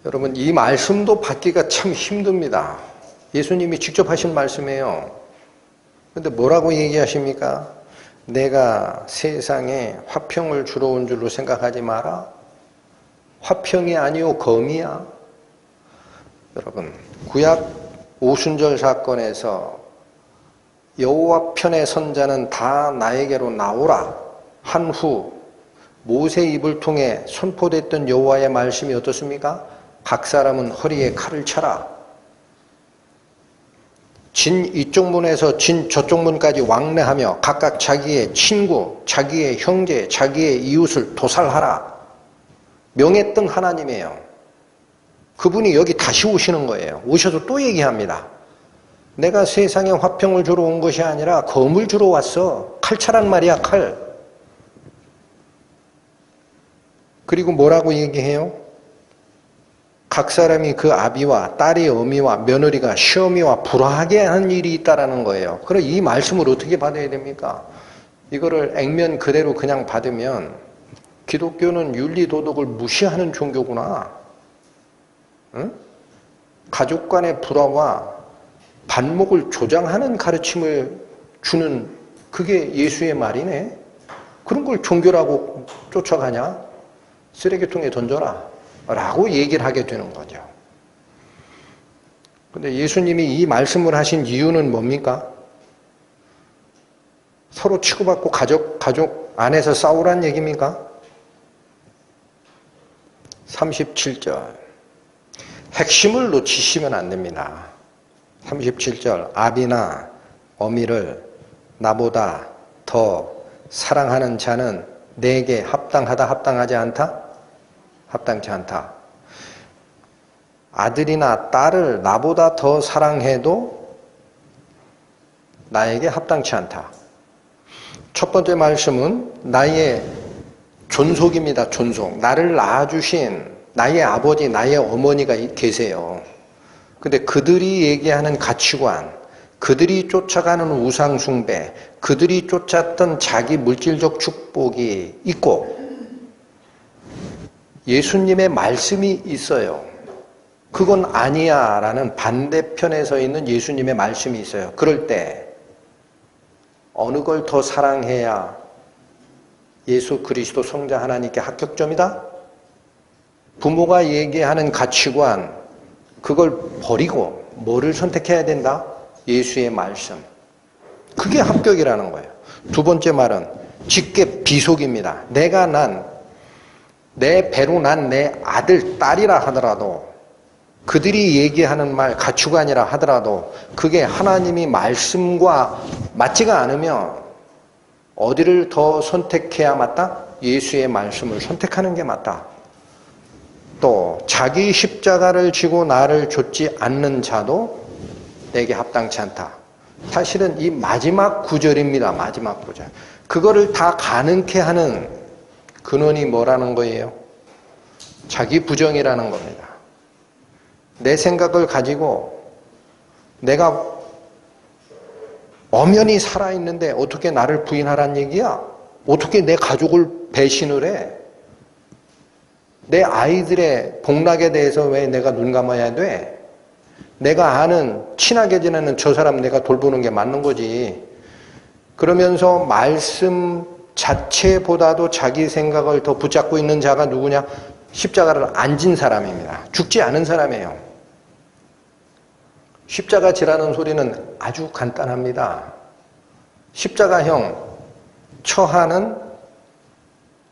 여러분, 이 말씀도 받기가 참 힘듭니다. 예수님이 직접 하신 말씀이에요. 그런데 뭐라고 얘기하십니까? 내가 세상에 화평을 주러 온 줄로 생각하지 마라. 화평이 아니요 검이야. 여러분, 구약 오순절 사건에서 여호와 편에 선 자는 다 나에게로 나오라 한 후 모세 입을 통해 선포됐던 여호와의 말씀이 어떻습니까? 각 사람은 허리에 칼을 차라. 진 이쪽 문에서 진 저쪽 문까지 왕래하며 각각 자기의 친구, 자기의 형제, 자기의 이웃을 도살하라. 명했던 하나님이에요. 그분이 여기 다시 오시는 거예요. 오셔서 또 얘기합니다. 내가 세상에 화평을 주러 온 것이 아니라 검을 주러 왔어. 칼차란 말이야, 칼. 그리고 뭐라고 얘기해요? 각 사람이 그 아비와 딸이 어미와 며느리가 시어미와 불화하게 한 일이 있다라는 거예요. 그럼 이 말씀을 어떻게 받아야 됩니까? 이거를 액면 그대로 그냥 받으면 기독교는 윤리도덕을 무시하는 종교구나. 응? 가족 간의 불화와 반목을 조장하는 가르침을 주는 그게 예수의 말이네. 그런 걸 종교라고 쫓아가냐? 쓰레기통에 던져라 라고 얘기를 하게 되는 거죠. 근데 예수님이 이 말씀을 하신 이유는 뭡니까? 서로 치고받고 가족 안에서 싸우란 얘기입니까? 37절. 핵심을 놓치시면 안 됩니다. 37절. 아비나 어미를 나보다 더 사랑하는 자는 내게 합당하다, 합당하지 않다? 합당치 않다. 아들이나 딸을 나보다 더 사랑해도 나에게 합당치 않다. 첫 번째 말씀은 나의 존속입니다. 존속. 나를 낳아주신 나의 아버지, 나의 어머니가 계세요. 근데 그들이 얘기하는 가치관, 그들이 쫓아가는 우상숭배, 그들이 쫓았던 자기 물질적 축복이 있고 예수님의 말씀이 있어요. 그건 아니야 라는 반대편에 서 있는 예수님의 말씀이 있어요. 그럴 때 어느 걸 더 사랑해야 예수 그리스도 성자 하나님께 합격점이다? 부모가 얘기하는 가치관, 그걸 버리고 뭐를 선택해야 된다? 예수의 말씀. 그게 합격이라는 거예요. 두 번째 말은 직계 비속입니다. 내 배로 난 내 아들, 딸이라 하더라도 그들이 얘기하는 말, 가치관이라 하더라도 그게 하나님이 말씀과 맞지가 않으면 어디를 더 선택해야 맞다? 예수의 말씀을 선택하는 게 맞다. 또 자기 십자가를 지고 나를 좇지 않는 자도 내게 합당치 않다. 사실은 이 마지막 구절입니다. 마지막 구절. 그거를 다 가능케 하는 근원이 뭐라는 거예요? 자기 부정이라는 겁니다. 내 생각을 가지고 내가 엄연히 살아있는데 어떻게 나를 부인하란 얘기야? 어떻게 내 가족을 배신을 해? 내 아이들의 복락에 대해서 왜 내가 눈 감아야 돼? 내가 아는 친하게 지내는 저 사람 내가 돌보는 게 맞는 거지. 그러면서 말씀 자체보다도 자기 생각을 더 붙잡고 있는 자가 누구냐? 십자가를 안 진 사람입니다. 죽지 않은 사람이에요. 십자가 지라는 소리는 아주 간단합니다. 십자가형 처하는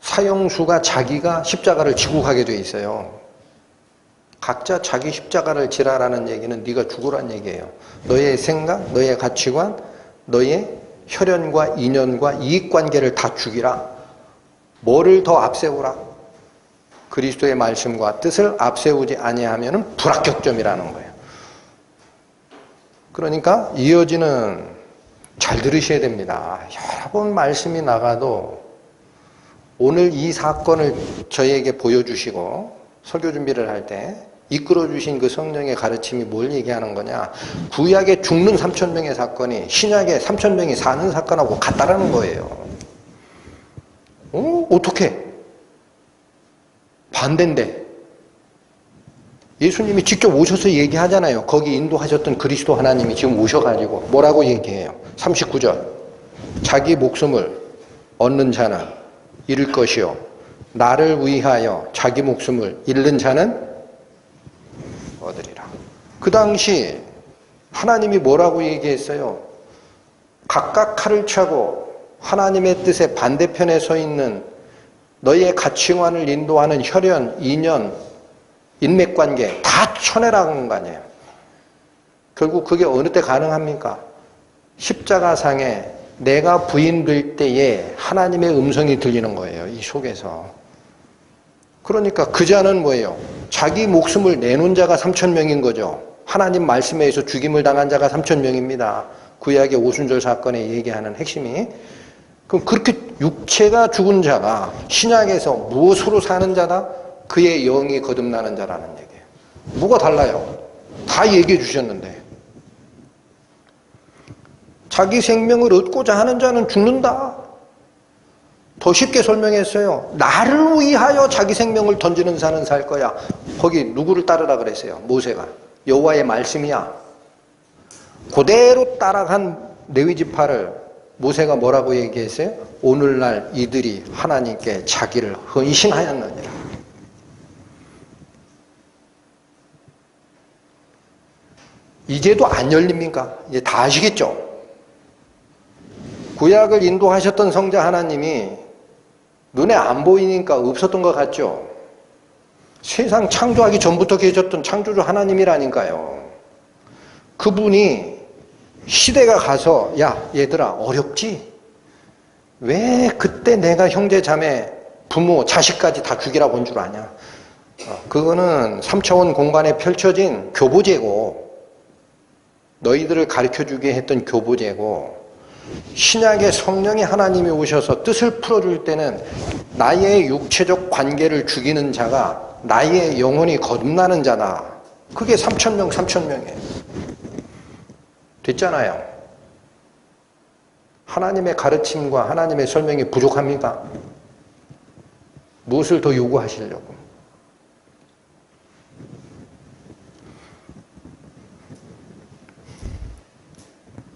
사형수가 자기가 십자가를 지고 가게 돼 있어요. 각자 자기 십자가를 지라라는 얘기는 네가 죽으란 얘기예요. 너의 생각, 너의 가치관, 너의 혈연과 인연과 이익관계를 다 죽이라. 뭐를 더 앞세우라? 그리스도의 말씀과 뜻을 앞세우지 아니하면 불합격점이라는 거예요. 그러니까 이어지는 잘 들으셔야 됩니다. 여러 번 말씀이 나가도 오늘 이 사건을 저희에게 보여주시고 설교 준비를 할 때 이끌어주신 그 성령의 가르침이 뭘 얘기하는 거냐? 구약에 죽는 3,000명의 사건이 신약에 3,000명이 사는 사건하고 같다라는 거예요. 어떻게? 반대인데. 예수님이 직접 오셔서 얘기하잖아요. 거기 인도하셨던 그리스도 하나님이 지금 오셔가지고 뭐라고 얘기해요? 39절. 자기 목숨을 얻는 자는 잃을 것이요. 나를 위하여 자기 목숨을 잃는 자는 얻으리라. 그 당시 하나님이 뭐라고 얘기했어요? 각각 칼을 차고 하나님의 뜻의 반대편에 서 있는 너의 가치관을 인도하는 혈연, 인연, 인맥관계 다 쳐내라는 거 아니에요. 결국 그게 어느 때 가능합니까? 십자가상에 내가 부인될 때에 하나님의 음성이 들리는 거예요. 이 속에서. 그러니까 그 자는 뭐예요? 자기 목숨을 내놓은 자가 3,000명인 거죠. 하나님 말씀에 의해서 죽임을 당한 자가 3,000명입니다. 구약의 오순절 사건에 얘기하는 핵심이. 그럼 그렇게 육체가 죽은 자가 신약에서 무엇으로 사는 자다? 그의 영이 거듭나는 자라는 얘기예요. 뭐가 달라요? 다 얘기해 주셨는데. 자기 생명을 얻고자 하는 자는 죽는다. 더 쉽게 설명했어요. 나를 위하여 자기 생명을 던지는 자는 살 거야. 거기 누구를 따르라 그랬어요? 모세가. 여호와의 말씀이야. 그대로 따라간 레위 지파를 모세가 뭐라고 얘기했어요? 오늘날 이들이 하나님께 자기를 헌신하였느니라. 이제도 안 열립니까? 이제 다 아시겠죠? 구약을 인도하셨던 성자 하나님이 눈에 안 보이니까 없었던 것 같죠? 세상 창조하기 전부터 계셨던 창조주 하나님이라니까요. 그분이 시대가 가서 야 얘들아 어렵지? 왜 그때 내가 형제 자매 부모 자식까지 다 죽이라고 한 줄 아냐? 그거는 3차원 공간에 펼쳐진 교보제고 너희들을 가르쳐주게 했던 교보제고 신약의 성령이 하나님이 오셔서 뜻을 풀어줄 때는 나의 육체적 관계를 죽이는 자가 나의 영혼이 거듭나는 자다. 그게 3,000명, 3,000명이에요. 됐잖아요. 하나님의 가르침과 하나님의 설명이 부족합니까? 무엇을 더 요구하시려고?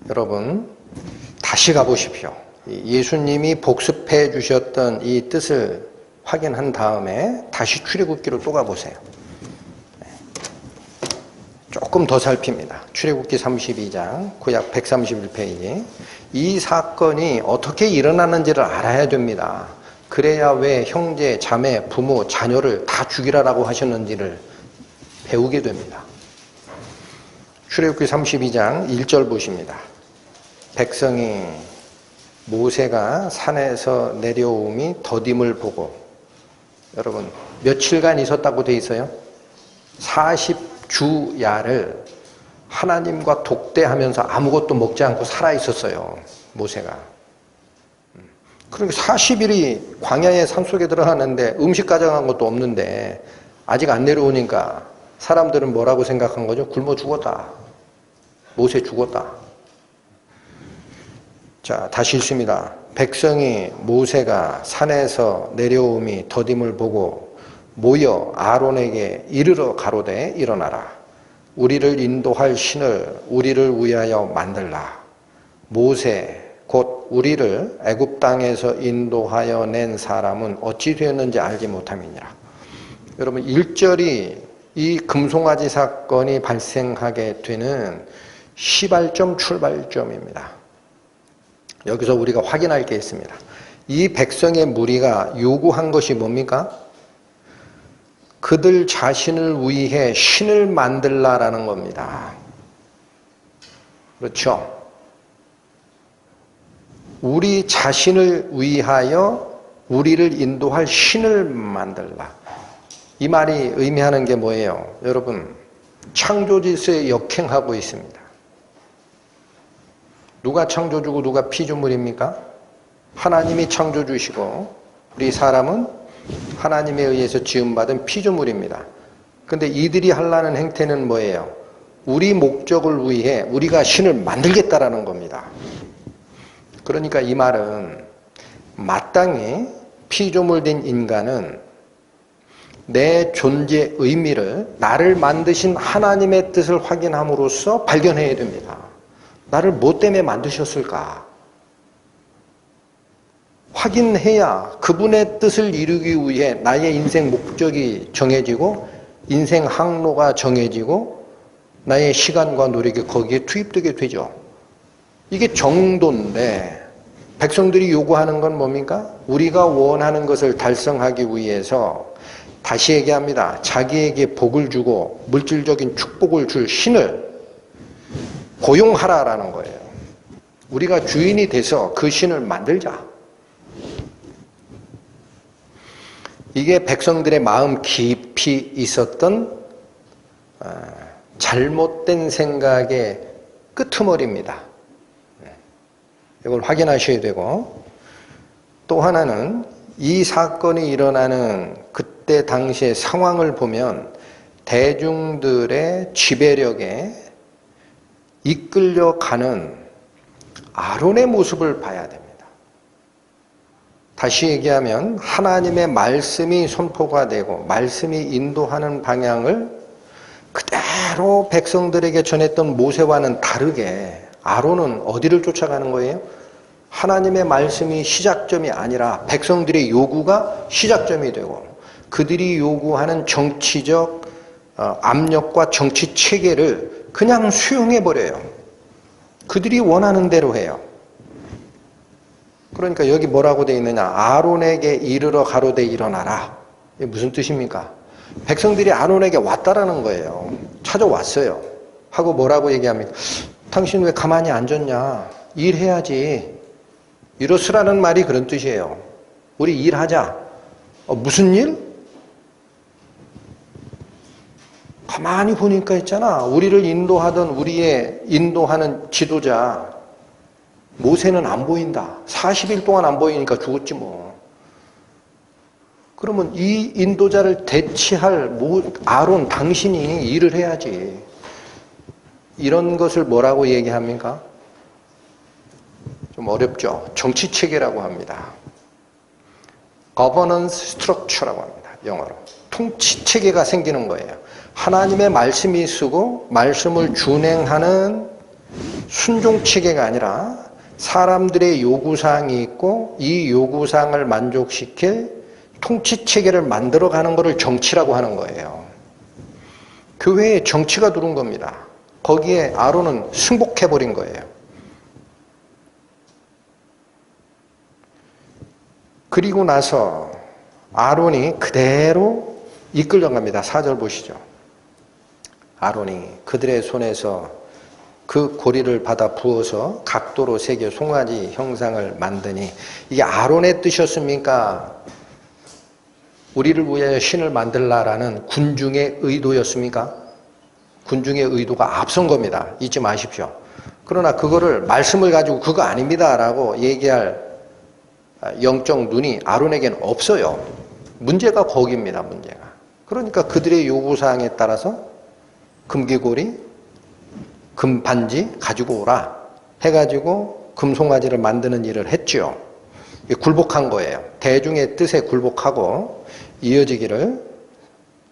여러분 다시 가보십시오. 예수님이 복습해 주셨던 이 뜻을 확인한 다음에 다시 출애굽기로 또 가보세요. 조금 더 살핍니다. 출애굽기 32장 구약 131페이지. 이 사건이 어떻게 일어나는지를 알아야 됩니다. 그래야 왜 형제, 자매, 부모, 자녀를 다 죽이라라고 하셨는지를 배우게 됩니다. 출애굽기 32장 1절 보십니다. 백성이 모세가 산에서 내려옴이 더딤을 보고, 여러분 며칠간 있었다고 돼 있어요? 40주야를 하나님과 독대하면서 아무것도 먹지 않고 살아 있었어요. 모세가. 그러니까 40일이 광야의 산속에 들어가는데 음식 가져간 것도 없는데 아직 안 내려오니까 사람들은 뭐라고 생각한 거죠? 굶어 죽었다. 모세 죽었다. 자, 다시 읽습니다. 백성이 모세가 산에서 내려옴이 더딤을 보고 모여 아론에게 이르러 가로되 일어나라. 우리를 인도할 신을 우리를 위하여 만들라. 모세 곧 우리를 애굽 땅에서 인도하여 낸 사람은 어찌 되었는지 알지 못함이니라. 여러분 1절이 이 금송아지 사건이 발생하게 되는 시발점 출발점입니다. 여기서 우리가 확인할 게 있습니다. 이 백성의 무리가 요구한 것이 뭡니까? 그들 자신을 위해 신을 만들라라는 겁니다. 그렇죠? 우리 자신을 위하여 우리를 인도할 신을 만들라. 이 말이 의미하는 게 뭐예요? 여러분, 창조질서에 역행하고 있습니다. 누가 창조주고 누가 피조물입니까? 하나님이 창조주시고 우리 사람은 하나님에 의해서 지음받은 피조물입니다. 근데 이들이 하려는 행태는 뭐예요? 우리 목적을 위해 우리가 신을 만들겠다라는 겁니다. 그러니까 이 말은 마땅히 피조물 된 인간은 내 존재 의미를 나를 만드신 하나님의 뜻을 확인함으로써 발견해야 됩니다. 나를 뭐 때문에 만드셨을까? 확인해야 그분의 뜻을 이루기 위해 나의 인생 목적이 정해지고 인생 항로가 정해지고 나의 시간과 노력이 거기에 투입되게 되죠. 이게 정도인데 백성들이 요구하는 건 뭡니까? 우리가 원하는 것을 달성하기 위해서 다시 얘기합니다. 자기에게 복을 주고 물질적인 축복을 줄 신을 고용하라라는 거예요. 우리가 주인이 돼서 그 신을 만들자. 이게 백성들의 마음 깊이 있었던 잘못된 생각의 끄트머리입니다. 이걸 확인하셔야 되고, 또 하나는 이 사건이 일어나는 그때 당시의 상황을 보면 대중들의 지배력에 이끌려가는 아론의 모습을 봐야 됩니다. 다시 얘기하면 하나님의 말씀이 선포가 되고 말씀이 인도하는 방향을 그대로 백성들에게 전했던 모세와는 다르게 아론은 어디를 쫓아가는 거예요? 하나님의 말씀이 시작점이 아니라 백성들의 요구가 시작점이 되고 그들이 요구하는 정치적 압력과 정치 체계를 그냥 수용해버려요. 그들이 원하는 대로 해요. 그러니까 여기 뭐라고 되어 있느냐? 아론에게 이르러 가로되 일어나라. 이게 무슨 뜻입니까? 백성들이 아론에게 왔다라는 거예요. 찾아왔어요. 하고 뭐라고 얘기합니까? 당신 왜 가만히 앉았냐? 일해야지. 일어서라는 말이 그런 뜻이에요. 우리 일하자. 무슨 일? 가만히 보니까 있잖아. 우리를 인도하던 우리의 인도하는 지도자 모세는 안 보인다. 40일 동안 안 보이니까 죽었지 뭐. 그러면 이 인도자를 대체할 아론 당신이 일을 해야지. 이런 것을 뭐라고 얘기합니까? 좀 어렵죠. 정치체계라고 합니다. Governance Structure라고 합니다. 영어로. 통치체계가 생기는 거예요. 하나님의 말씀이 쓰고 말씀을 준행하는 순종체계가 아니라 사람들의 요구사항이 있고 이 요구사항을 만족시킬 통치체계를 만들어가는 것을 정치라고 하는 거예요. 교회에 정치가 들어온 겁니다. 거기에 아론은 승복해버린 거예요. 그리고 나서 아론이 그대로 이끌려갑니다. 4절 보시죠. 아론이 그들의 손에서 그 고리를 받아 부어서 각도로 새겨 송아지 형상을 만드니 이게 아론의 뜻이었습니까? 우리를 위하여 신을 만들라라는 군중의 의도였습니까? 군중의 의도가 앞선 겁니다. 잊지 마십시오. 그러나 그거를 말씀을 가지고 그거 아닙니다 라고 얘기할 영적 눈이 아론에게는 없어요. 문제가 거기입니다. 문제가. 그러니까 그들의 요구사항에 따라서 금귀고리, 금반지 가지고 오라 해가지고 금송아지를 만드는 일을 했죠. 굴복한 거예요. 대중의 뜻에 굴복하고 이어지기를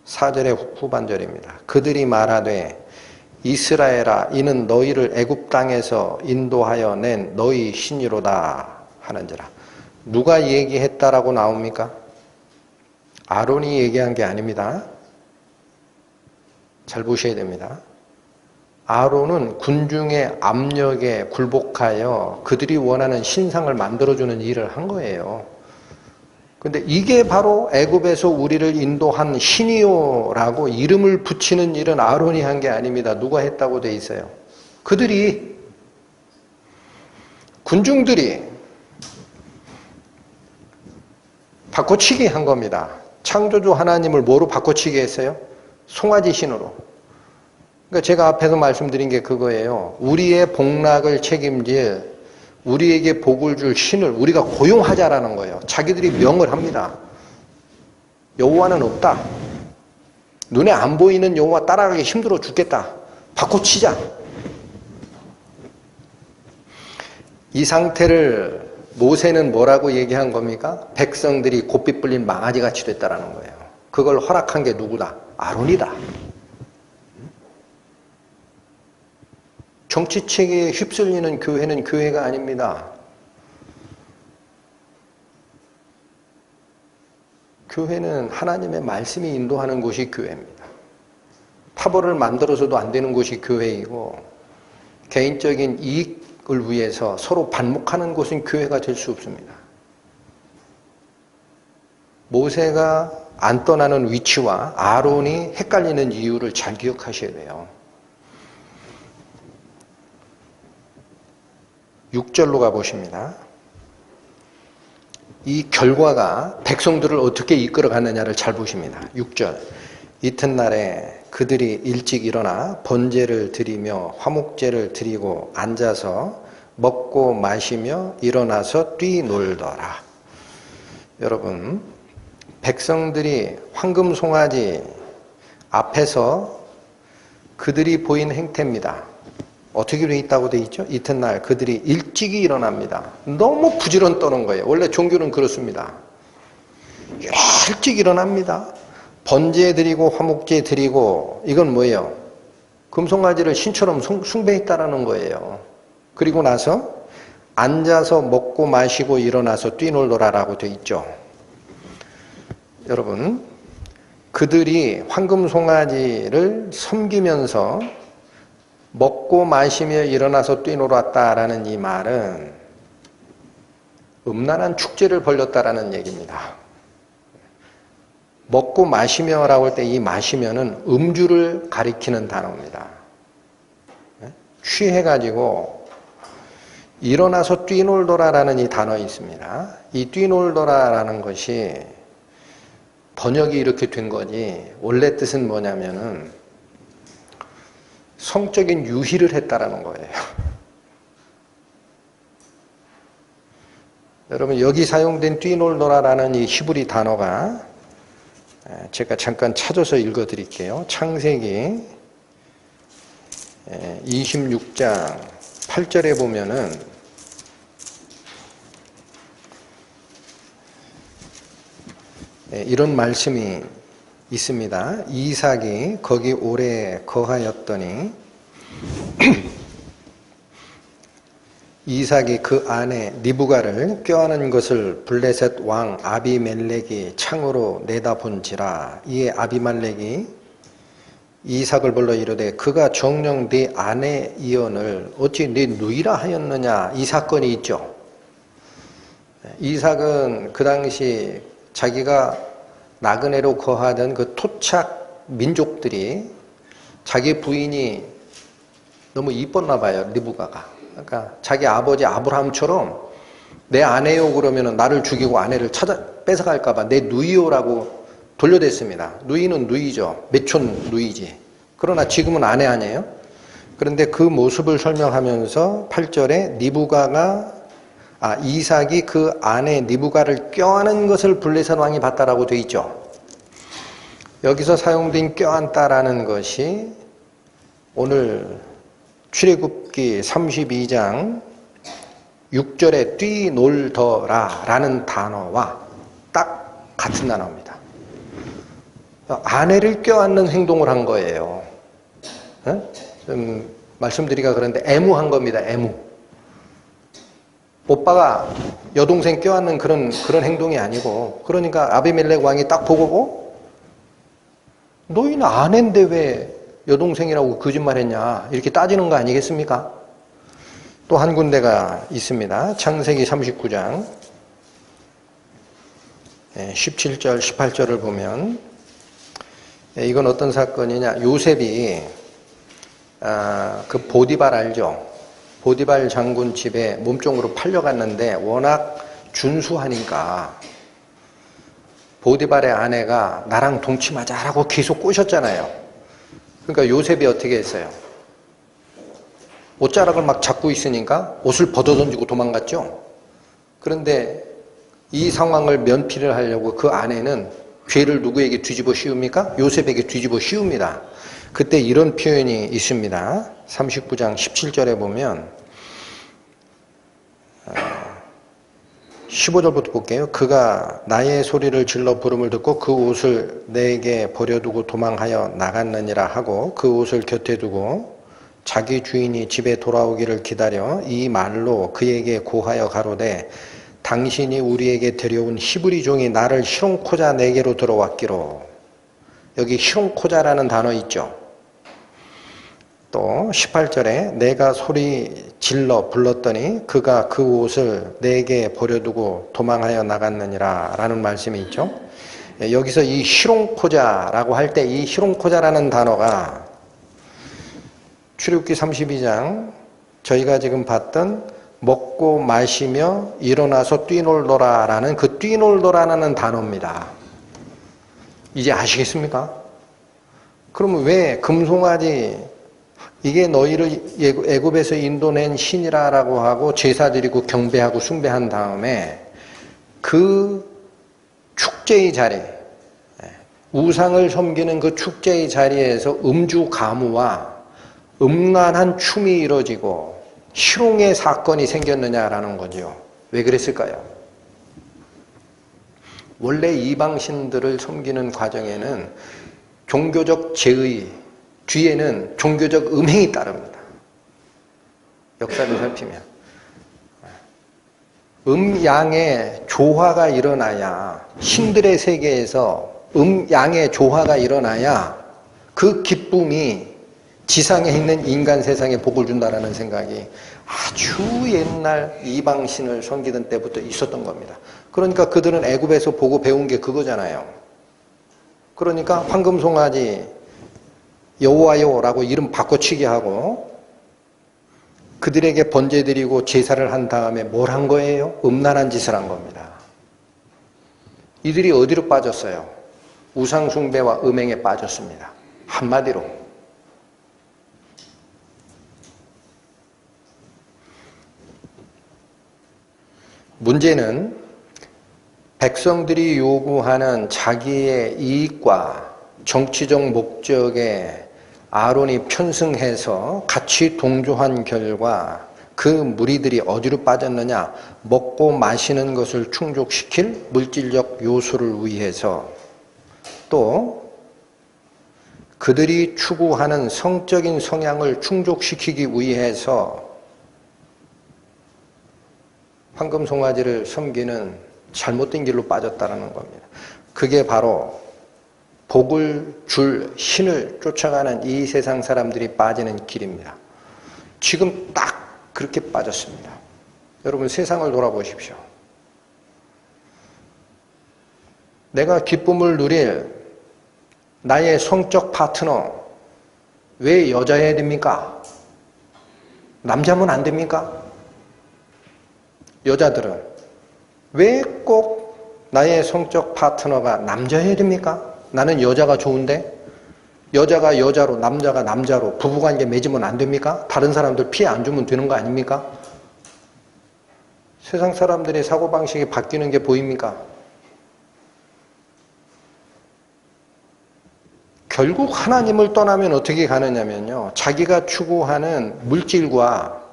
4절의 후반절입니다. 그들이 말하되 이스라엘아 이는 너희를 애굽 땅에서 인도하여 낸 너희 신이로다 하는지라. 누가 얘기했다라고 나옵니까? 아론이 얘기한 게 아닙니다. 잘 보셔야 됩니다. 아론은 군중의 압력에 굴복하여 그들이 원하는 신상을 만들어주는 일을 한 거예요. 근데 이게 바로 애굽에서 우리를 인도한 신이요라고 이름을 붙이는 일은 아론이 한 게 아닙니다. 누가 했다고 돼 있어요? 그들이, 군중들이 바꿔치기 한 겁니다. 창조주 하나님을 뭐로 바꿔치기 했어요? 송아지 신으로. 그러니까 제가 앞에서 말씀드린 게 그거예요. 우리의 복락을 책임질, 우리에게 복을 줄 신을 우리가 고용하자라는 거예요. 자기들이 명을 합니다. 여호와는 없다. 눈에 안 보이는 여호와 따라가기 힘들어 죽겠다. 바꿔치자. 이 상태를 모세는 뭐라고 얘기한 겁니까? 백성들이 곱빗 불린 망아지같이 됐다라는 거예요. 그걸 허락한 게 누구다? 아론이다. 정치체계에 휩쓸리는 교회는 교회가 아닙니다. 교회는 하나님의 말씀이 인도하는 곳이 교회입니다. 타벌을 만들어서도 안 되는 곳이 교회이고, 개인적인 이익을 위해서 서로 반목하는 곳은 교회가 될 수 없습니다. 모세가 안 떠나는 위치와 아론이 헷갈리는 이유를 잘 기억하셔야 돼요. 6절로 가보십니다. 이 결과가 백성들을 어떻게 이끌어 갔느냐를 잘 보십니다. 6절. 이튿날에 그들이 일찍 일어나 번제를 드리며 화목제를 드리고 앉아서 먹고 마시며 일어나서 뛰놀더라. 여러분, 백성들이 황금 송아지 앞에서 그들이 보인 행태입니다. 어떻게 돼 있다고 돼 있죠? 이튿날 그들이 일찍이 일어납니다. 너무 부지런 떠는 거예요. 원래 종교는 그렇습니다. 일찍 일어납니다. 번제 드리고 화목제 드리고, 이건 뭐예요? 금송아지를 신처럼 숭배했다라는 거예요. 그리고 나서 앉아서 먹고 마시고 일어나서 뛰놀더라라고 돼 있죠. 여러분, 그들이 황금 송아지를 섬기면서 먹고 마시며 일어나서 뛰놀았다라는 이 말은 음란한 축제를 벌였다라는 얘기입니다. 먹고 마시며라고 할 때 이 마시며는 음주를 가리키는 단어입니다. 취해가지고 일어나서 뛰놀더라라는 이 단어 있습니다. 이 뛰놀더라라는 것이 번역이 이렇게 된 거지, 원래 뜻은 뭐냐면은 성적인 유희를 했다라는 거예요. 여러분, 여기 사용된 뛰놀더라라는 이 히브리 단어가, 제가 잠깐 찾아서 읽어드릴게요. 창세기 26장 8절에 보면은 이런 말씀이 있습니다. 이삭이 거기 오래 거하였더니 이삭이 그 아내 리브가를 껴안은 것을 블레셋 왕 아비멜렉이 창으로 내다본지라. 이에 아비멜렉이 이삭을 불러 이르되 그가 정녕 네 아내 이언을 어찌 네 누이라 하였느냐. 이 사건이 있죠. 이삭은 그 당시 자기가 나그네로 거하던 그 토착 민족들이 자기 부인이 너무 이뻤나 봐요, 리브가가. 그러니까 자기 아버지 아브라함처럼 내 아내요 그러면 나를 죽이고 아내를 뺏어갈까봐 내 누이요라고 돌려댔습니다. 누이는 누이죠. 매촌 누이지. 그러나 지금은 아내 아니에요? 그런데 그 모습을 설명하면서 8절에 이삭이 그 아내 리브가를 껴안은 것을 블레셋 왕이 봤다라고 되어 있죠. 여기서 사용된 껴안다라는 것이 오늘 출애굽기 32장 6절에 뛰놀더라라는 단어와 딱 같은 단어입니다. 아내를 껴안는 행동을 한 거예요. 좀 말씀드리기가 그런데 애무한 겁니다. 애무. 오빠가 여동생 껴안는 그런 행동이 아니고, 그러니까 아비멜렉 왕이 딱 보고, 너희는 아내인데 왜 여동생이라고 거짓말했냐 이렇게 따지는 거 아니겠습니까? 또 한 군데가 있습니다. 창세기 39장 17절 18절을 보면, 이건 어떤 사건이냐, 요셉이 그 보디발 알죠? 보디발 장군 집에 몸종으로 팔려갔는데 워낙 준수하니까 보디발의 아내가 나랑 동침하자라고 계속 꼬셨잖아요. 그러니까 요셉이 어떻게 했어요? 옷자락을 막 잡고 있으니까 옷을 벗어던지고 도망갔죠. 그런데 이 상황을 면피를 하려고 그 아내는 죄를 누구에게 뒤집어 씌웁니까? 요셉에게 뒤집어 씌웁니다. 그때 이런 표현이 있습니다. 39장 17절에 보면 15절부터 볼게요. 그가 나의 소리를 질러 부름을 듣고 그 옷을 내게 버려두고 도망하여 나갔느니라 하고 그 옷을 곁에 두고 자기 주인이 집에 돌아오기를 기다려 이 말로 그에게 고하여 가로되 당신이 우리에게 데려온 히브리 종이 나를 히롱코자 내게로 들어왔기로. 여기 히롱코자라는 단어 있죠. 또 18절에 내가 소리 질러 불렀더니 그가 그 옷을 내게 버려두고 도망하여 나갔느니라 라는 말씀이 있죠. 여기서 이 히롱코자라고 할 때 이 히롱코자라는 단어가 출애굽기 32장 저희가 지금 봤던 먹고 마시며 일어나서 뛰놀더라 라는 그 뛰놀더라라는 단어입니다. 이제 아시겠습니까? 그러면 왜 금송아지 이게 너희를 애굽에서 인도낸 신이라고 하고 제사 드리고 경배하고 숭배한 다음에 그 축제의 자리, 우상을 섬기는 그 축제의 자리에서 음주 가무와 음란한 춤이 이루어지고 희롱의 사건이 생겼느냐라는 거죠. 왜 그랬을까요? 원래 이방신들을 섬기는 과정에는 종교적 제의 뒤에는 종교적 음행이 따릅니다. 역사를 살피면 음양의 조화가 일어나야, 신들의 세계에서 음양의 조화가 일어나야 그 기쁨이 지상에 있는 인간 세상에 복을 준다라는 생각이 아주 옛날 이방신을 섬기던 때부터 있었던 겁니다. 그러니까 그들은 애굽에서 보고 배운 게 그거잖아요. 그러니까 황금송아지 여호와요라고 이름 바꿔치기 하고 그들에게 번제 드리고 제사를 한 다음에 뭘 한 거예요? 음란한 짓을 한 겁니다. 이들이 어디로 빠졌어요? 우상숭배와 음행에 빠졌습니다. 한마디로 문제는 백성들이 요구하는 자기의 이익과 정치적 목적에 아론이 편승해서 같이 동조한 결과 그 무리들이 어디로 빠졌느냐? 먹고 마시는 것을 충족시킬 물질적 요소를 위해서, 또 그들이 추구하는 성적인 성향을 충족시키기 위해서 황금송아지를 섬기는 잘못된 길로 빠졌다는 겁니다. 그게 바로 복을 줄 신을 쫓아가는 이 세상 사람들이 빠지는 길입니다. 지금 딱 그렇게 빠졌습니다. 여러분 세상을 돌아보십시오. 내가 기쁨을 누릴 나의 성적 파트너 왜 여자여야 됩니까? 남자면 안 됩니까? 여자들은 왜 꼭 나의 성적 파트너가 남자여야 됩니까? 나는 여자가 좋은데 여자가 여자로 남자가 남자로 부부관계 맺으면 안 됩니까? 다른 사람들 피해 안 주면 되는 거 아닙니까? 세상 사람들의 사고방식이 바뀌는 게 보입니까? 결국 하나님을 떠나면 어떻게 가느냐면요, 자기가 추구하는 물질과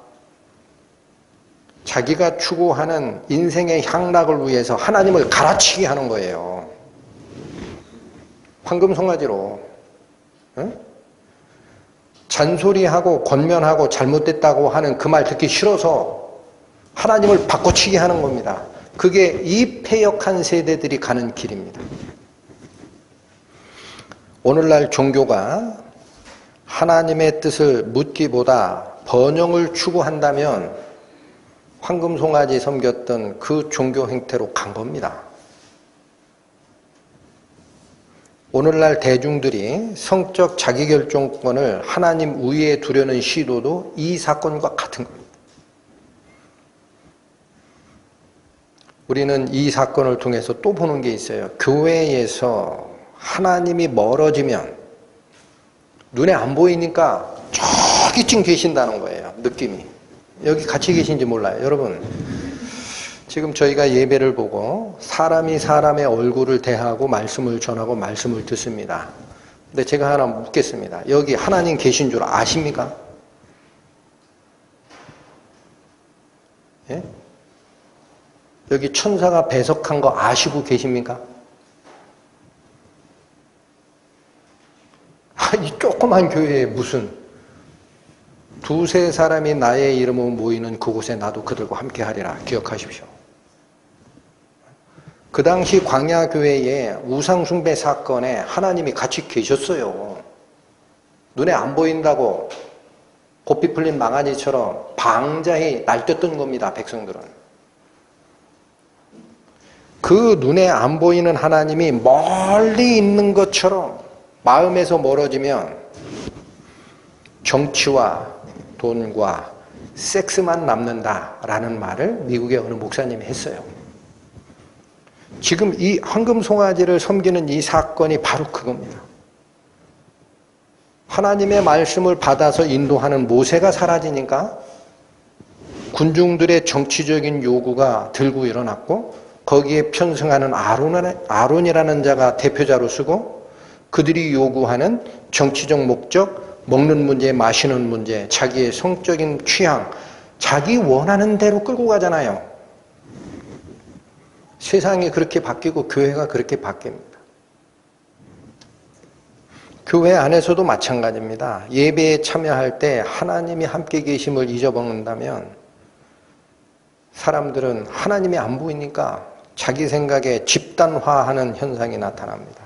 자기가 추구하는 인생의 향락을 위해서 하나님을 갈아치기 하는 거예요. 황금송아지로. 응? 잔소리하고 권면하고 잘못됐다고 하는 그 말 듣기 싫어서 하나님을 바꿔치기 하는 겁니다. 그게 이 패역한 세대들이 가는 길입니다. 오늘날 종교가 하나님의 뜻을 묻기보다 번영을 추구한다면 황금송아지 섬겼던 그 종교 행태로 간 겁니다. 오늘날 대중들이 성적 자기결정권을 하나님 위에 두려는 시도도 이 사건과 같은 겁니다. 우리는 이 사건을 통해서 또 보는 게 있어요. 교회에서 하나님이 멀어지면 눈에 안 보이니까 저기쯤 계신다는 거예요. 느낌이. 여기 같이 계신지 몰라요. 여러분, 지금 저희가 예배를 보고 사람이 사람의 얼굴을 대하고 말씀을 전하고 말씀을 듣습니다. 근데 제가 하나 묻겠습니다. 여기 하나님 계신 줄 아십니까? 예? 여기 천사가 배석한 거 아시고 계십니까? 이 조그만 교회에 무슨 두세 사람이 나의 이름으로 모이는 그곳에 나도 그들과 함께 하리라. 기억하십시오. 그 당시 광야교회의 우상숭배 사건에 하나님이 같이 계셨어요. 눈에 안 보인다고 고삐 풀린 망아지처럼 방자히 날뛰었던 겁니다. 백성들은. 그 눈에 안 보이는 하나님이 멀리 있는 것처럼 마음에서 멀어지면 정치와 돈과 섹스만 남는다라는 말을 미국의 어느 목사님이 했어요. 지금 이 황금송아지를 섬기는 이 사건이 바로 그겁니다. 하나님의 말씀을 받아서 인도하는 모세가 사라지니까 군중들의 정치적인 요구가 들고 일어났고 거기에 편승하는 아론이라는 자가 대표자로 쓰고 그들이 요구하는 정치적 목적, 먹는 문제, 마시는 문제, 자기의 성적인 취향, 자기 원하는 대로 끌고 가잖아요. 세상이 그렇게 바뀌고 교회가 그렇게 바뀝니다. 교회 안에서도 마찬가지입니다. 예배에 참여할 때 하나님이 함께 계심을 잊어먹는다면 사람들은 하나님이 안 보이니까 자기 생각에 집단화하는 현상이 나타납니다.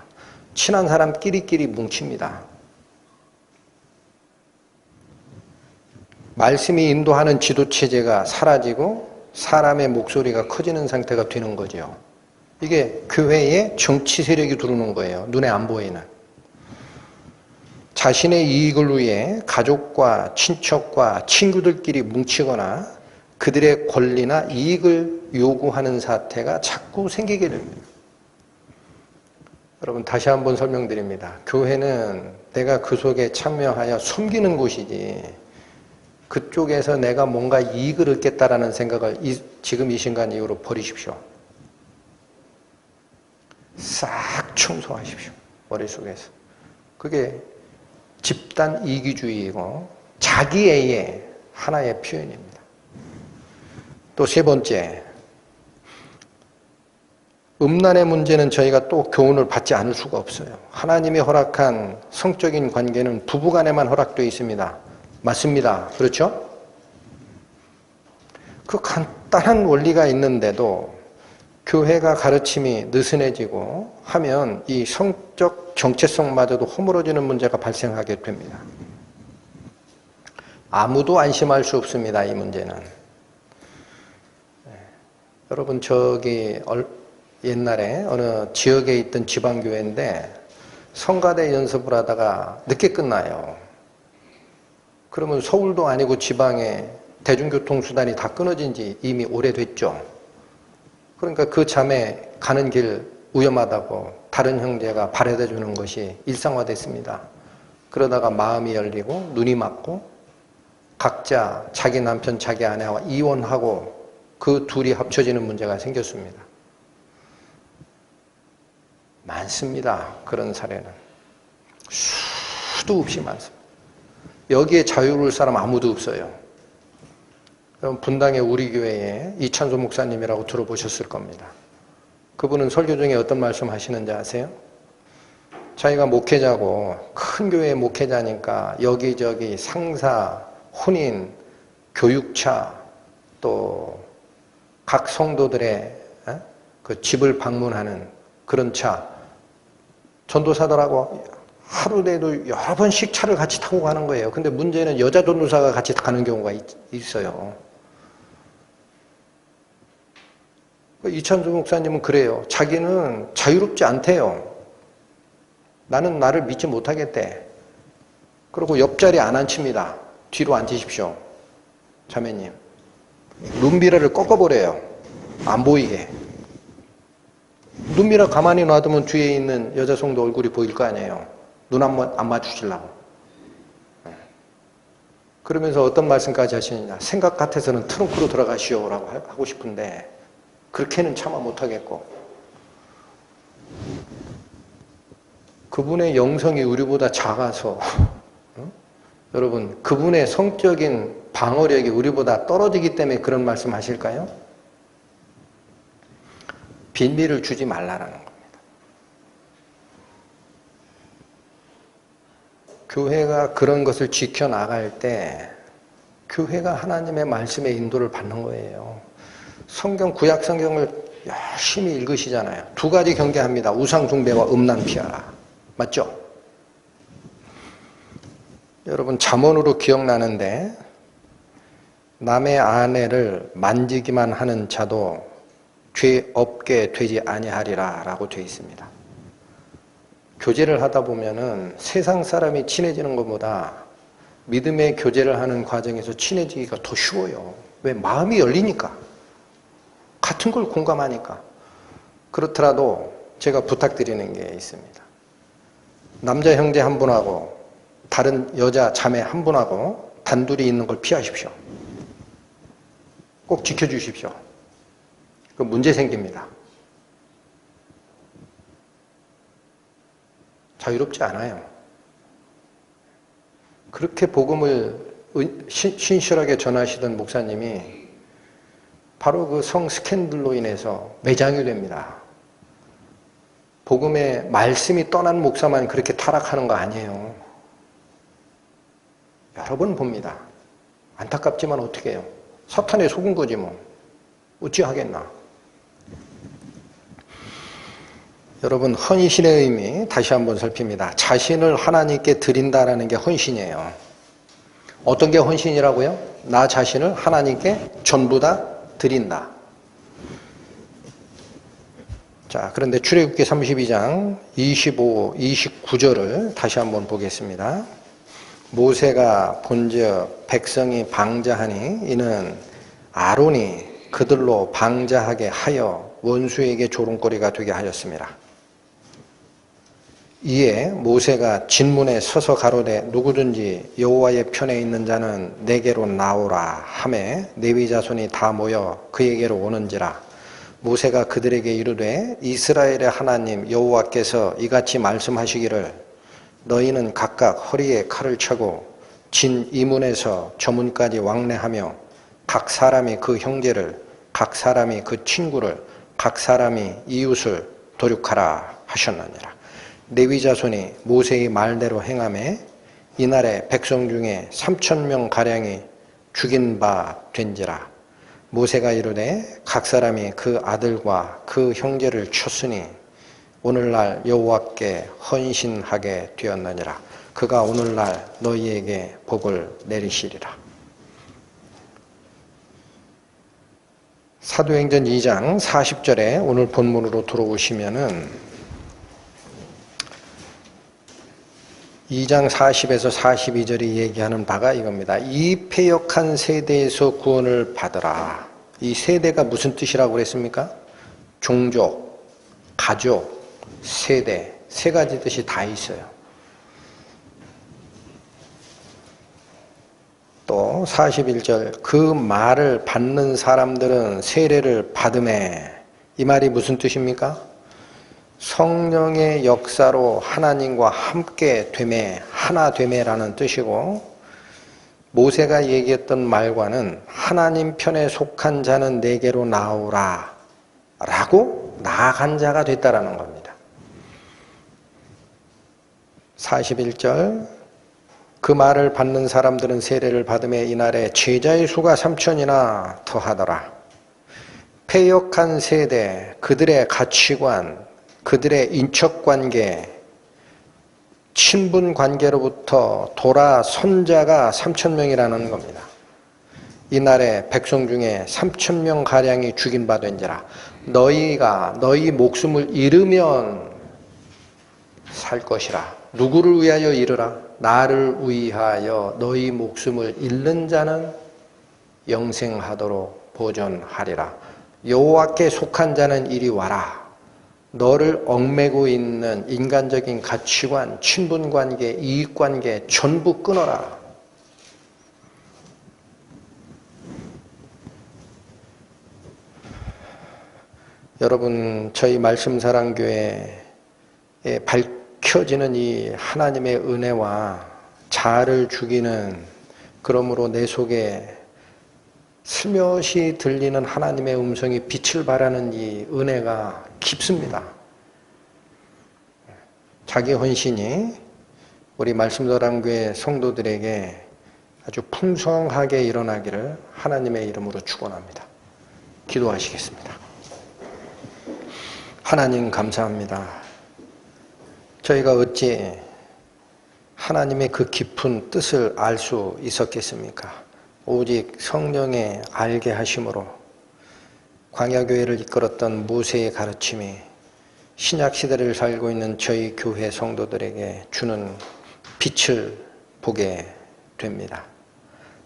친한 사람끼리끼리 뭉칩니다. 말씀이 인도하는 지도체제가 사라지고 사람의 목소리가 커지는 상태가 되는 거죠. 이게 교회에 정치 세력이 들어오는 거예요. 눈에 안 보이는. 자신의 이익을 위해 가족과 친척과 친구들끼리 뭉치거나 그들의 권리나 이익을 요구하는 사태가 자꾸 생기게 됩니다. 여러분, 다시 한번 설명드립니다. 교회는 내가 그 속에 참여하여 섬기는 곳이지 그쪽에서 내가 뭔가 이익을 얻겠다라는 생각을 지금 이 순간 이후로 버리십시오. 싹 청소하십시오. 머릿속에서. 그게 집단 이기주의이고 자기애의 하나의 표현입니다. 또 세 번째, 음란의 문제는 저희가 또 교훈을 받지 않을 수가 없어요. 하나님이 허락한 성적인 관계는 부부간에만 허락되어 있습니다. 맞습니다. 그렇죠? 그 간단한 원리가 있는데도 교회가 가르침이 느슨해지고 하면 이 성적 정체성마저도 허물어지는 문제가 발생하게 됩니다. 아무도 안심할 수 없습니다. 이 문제는. 여러분, 저기 옛날에 어느 지역에 있던 지방교회인데 성가대 연습을 하다가 늦게 끝나요. 그러면 서울도 아니고 지방에 대중교통수단이 다 끊어진 지 이미 오래됐죠. 그러니까 그 자매 가는 길 위험하다고 다른 형제가 바래다 주는 것이 일상화됐습니다. 그러다가 마음이 열리고 눈이 맞고 각자 자기 남편 자기 아내와 이혼하고 그 둘이 합쳐지는 문제가 생겼습니다. 많습니다. 그런 사례는. 수도 없이 많습니다. 여기에 자유로울 사람 아무도 없어요. 그럼 분당의 우리 교회에 이찬소 목사님이라고 들어보셨을 겁니다. 그분은 설교 중에 어떤 말씀 하시는지 아세요? 자기가 목회자고 큰 교회 목회자니까 여기저기 상사, 혼인, 교육차 또 각 성도들의 그 집을 방문하는 그런 차, 전도사들하고 하루에도 여러 번씩 차를 같이 타고 가는 거예요. 근데 문제는 여자 전도사가 같이 가는 경우가 있어요. 이찬수 목사님은 그래요. 자기는 자유롭지 않대요. 나는 나를 믿지 못하겠대. 그리고 옆자리에 안 앉힙니다. 뒤로 앉으십시오. 자매님. 눈미러를 꺾어버려요. 안 보이게. 눈미러 가만히 놔두면 뒤에 있는 여자 성도 얼굴이 보일 거 아니에요. 눈 안 맞추시려고. 그러면서 어떤 말씀까지 하시느냐. 생각 같아서는 트렁크로 들어가시오라고 하고 싶은데 그렇게는 참아 못하겠고. 그분의 영성이 우리보다 작아서 여러분 그분의 성적인 방어력이 우리보다 떨어지기 때문에 그런 말씀 하실까요? 빈리를 주지 말라라는 겁니다. 교회가 그런 것을 지켜나갈 때 교회가 하나님의 말씀의 인도를 받는 거예요. 성경, 구약 성경을 열심히 읽으시잖아요. 두 가지 경계합니다. 우상 숭배와 음란 피하라. 맞죠? 여러분 잠언으로 기억나는데 남의 아내를 만지기만 하는 자도 죄 없게 되지 아니하리라 라고 되어 있습니다. 교제를 하다 보면은 세상 사람이 친해지는 것보다 믿음의 교제를 하는 과정에서 친해지기가 더 쉬워요. 왜? 마음이 열리니까. 같은 걸 공감하니까. 그렇더라도 제가 부탁드리는 게 있습니다. 남자 형제 한 분하고 다른 여자 자매 한 분하고 단둘이 있는 걸 피하십시오. 꼭 지켜주십시오. 그 문제 생깁니다. 자유롭지 않아요. 그렇게 복음을 신실하게 전하시던 목사님이 바로 그 성 스캔들로 인해서 매장이 됩니다. 복음의 말씀이 떠난 목사만 그렇게 타락하는 거 아니에요. 여러 번 봅니다. 안타깝지만 어떻게 해요? 사탄에 속은 거지 뭐. 어찌하겠나. 여러분 헌신의 의미 다시 한번 살핍니다. 자신을 하나님께 드린다라는 게 헌신이에요. 어떤 게 헌신이라고요? 나 자신을 하나님께 전부 다 드린다. 자, 그런데 출애굽기 32장 25, 29절을 다시 한번 보겠습니다. 모세가 본즉 백성이 방자하니 이는 아론이 그들로 방자하게 하여 원수에게 조롱거리가 되게 하였습니다. 이에 모세가 진문에 서서 가로되 누구든지 여호와의 편에 있는 자는 내게로 나오라 하매 레위 자손이 다 모여 그에게로 오는지라. 모세가 그들에게 이르되 이스라엘의 하나님 여호와께서 이같이 말씀하시기를 너희는 각각 허리에 칼을 차고 진 이문에서 저 문까지 왕래하며 각 사람이 그 형제를 각 사람이 그 친구를 각 사람이 이웃을 도륙하라 하셨느니라. 레위 자손이 모세의 말대로 행하매 이날에 백성 중에 3,000명 가량이 죽인 바 된지라. 모세가 이르되 각 사람이 그 아들과 그 형제를 쳤으니 오늘날 여호와께 헌신하게 되었느니라. 그가 오늘날 너희에게 복을 내리시리라. 사도행전 2장 40절에 오늘 본문으로 들어오시면은 2장 40에서 42절이 얘기하는 바가 이겁니다. 이 패역한 세대에서 구원을 받으라. 이 세대가 무슨 뜻이라고 그랬습니까? 종족, 가족, 세대, 세 가지 뜻이 다 있어요. 또 41절 그 말을 받는 사람들은 세례를 받음에 이 말이 무슨 뜻입니까? 성령의 역사로 하나님과 함께 되매 하나 되매라는 뜻이고 모세가 얘기했던 말과는 하나님 편에 속한 자는 내게로 나오라 라고 나아간 자가 됐다라는 겁니다. 41절 그 말을 받는 사람들은 세례를 받음에 이날에 제자의 수가 3천이나 더하더라. 패역한 세대, 그들의 가치관, 그들의 인척관계, 친분관계로부터 돌아선 자가 3,000명이라는 겁니다. 이날에 백성 중에 3,000명가량이 죽인 바 된지라. 너희가 너희 목숨을 잃으면 살 것이라. 누구를 위하여 잃으라? 나를 위하여 너희 목숨을 잃는 자는 영생하도록 보존하리라. 여호와께 속한 자는 이리 와라. 너를 얽매고 있는 인간적인 가치관, 친분관계, 이익관계 전부 끊어라. 여러분, 저희 말씀사랑교회에 밝혀지는 이 하나님의 은혜와 자아를 죽이는, 그러므로 내 속에 슬며시 들리는 하나님의 음성이 빛을 발하는 이 은혜가 깊습니다. 자기 헌신이 우리 말씀사랑교회 성도들에게 아주 풍성하게 일어나기를 하나님의 이름으로 축원합니다. 기도하시겠습니다. 하나님 감사합니다. 저희가 어찌 하나님의 그 깊은 뜻을 알 수 있었겠습니까? 오직 성령의 알게 하심으로 광야교회를 이끌었던 모세의 가르침이 신약시대를 살고 있는 저희 교회 성도들에게 주는 빛을 보게 됩니다.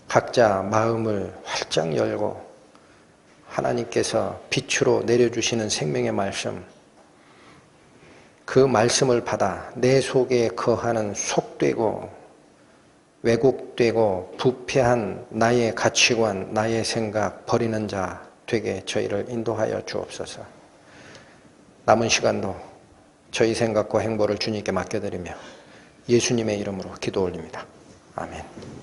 각자 마음을 활짝 열고 하나님께서 빛으로 내려주시는 생명의 말씀, 그 말씀을 받아 내 속에 거하는 속되고 왜곡되고 부패한 나의 가치관, 나의 생각 버리는 자 되게 저희를 인도하여 주옵소서. 남은 시간도 저희 생각과 행보를 주님께 맡겨드리며 예수님의 이름으로 기도 올립니다. 아멘.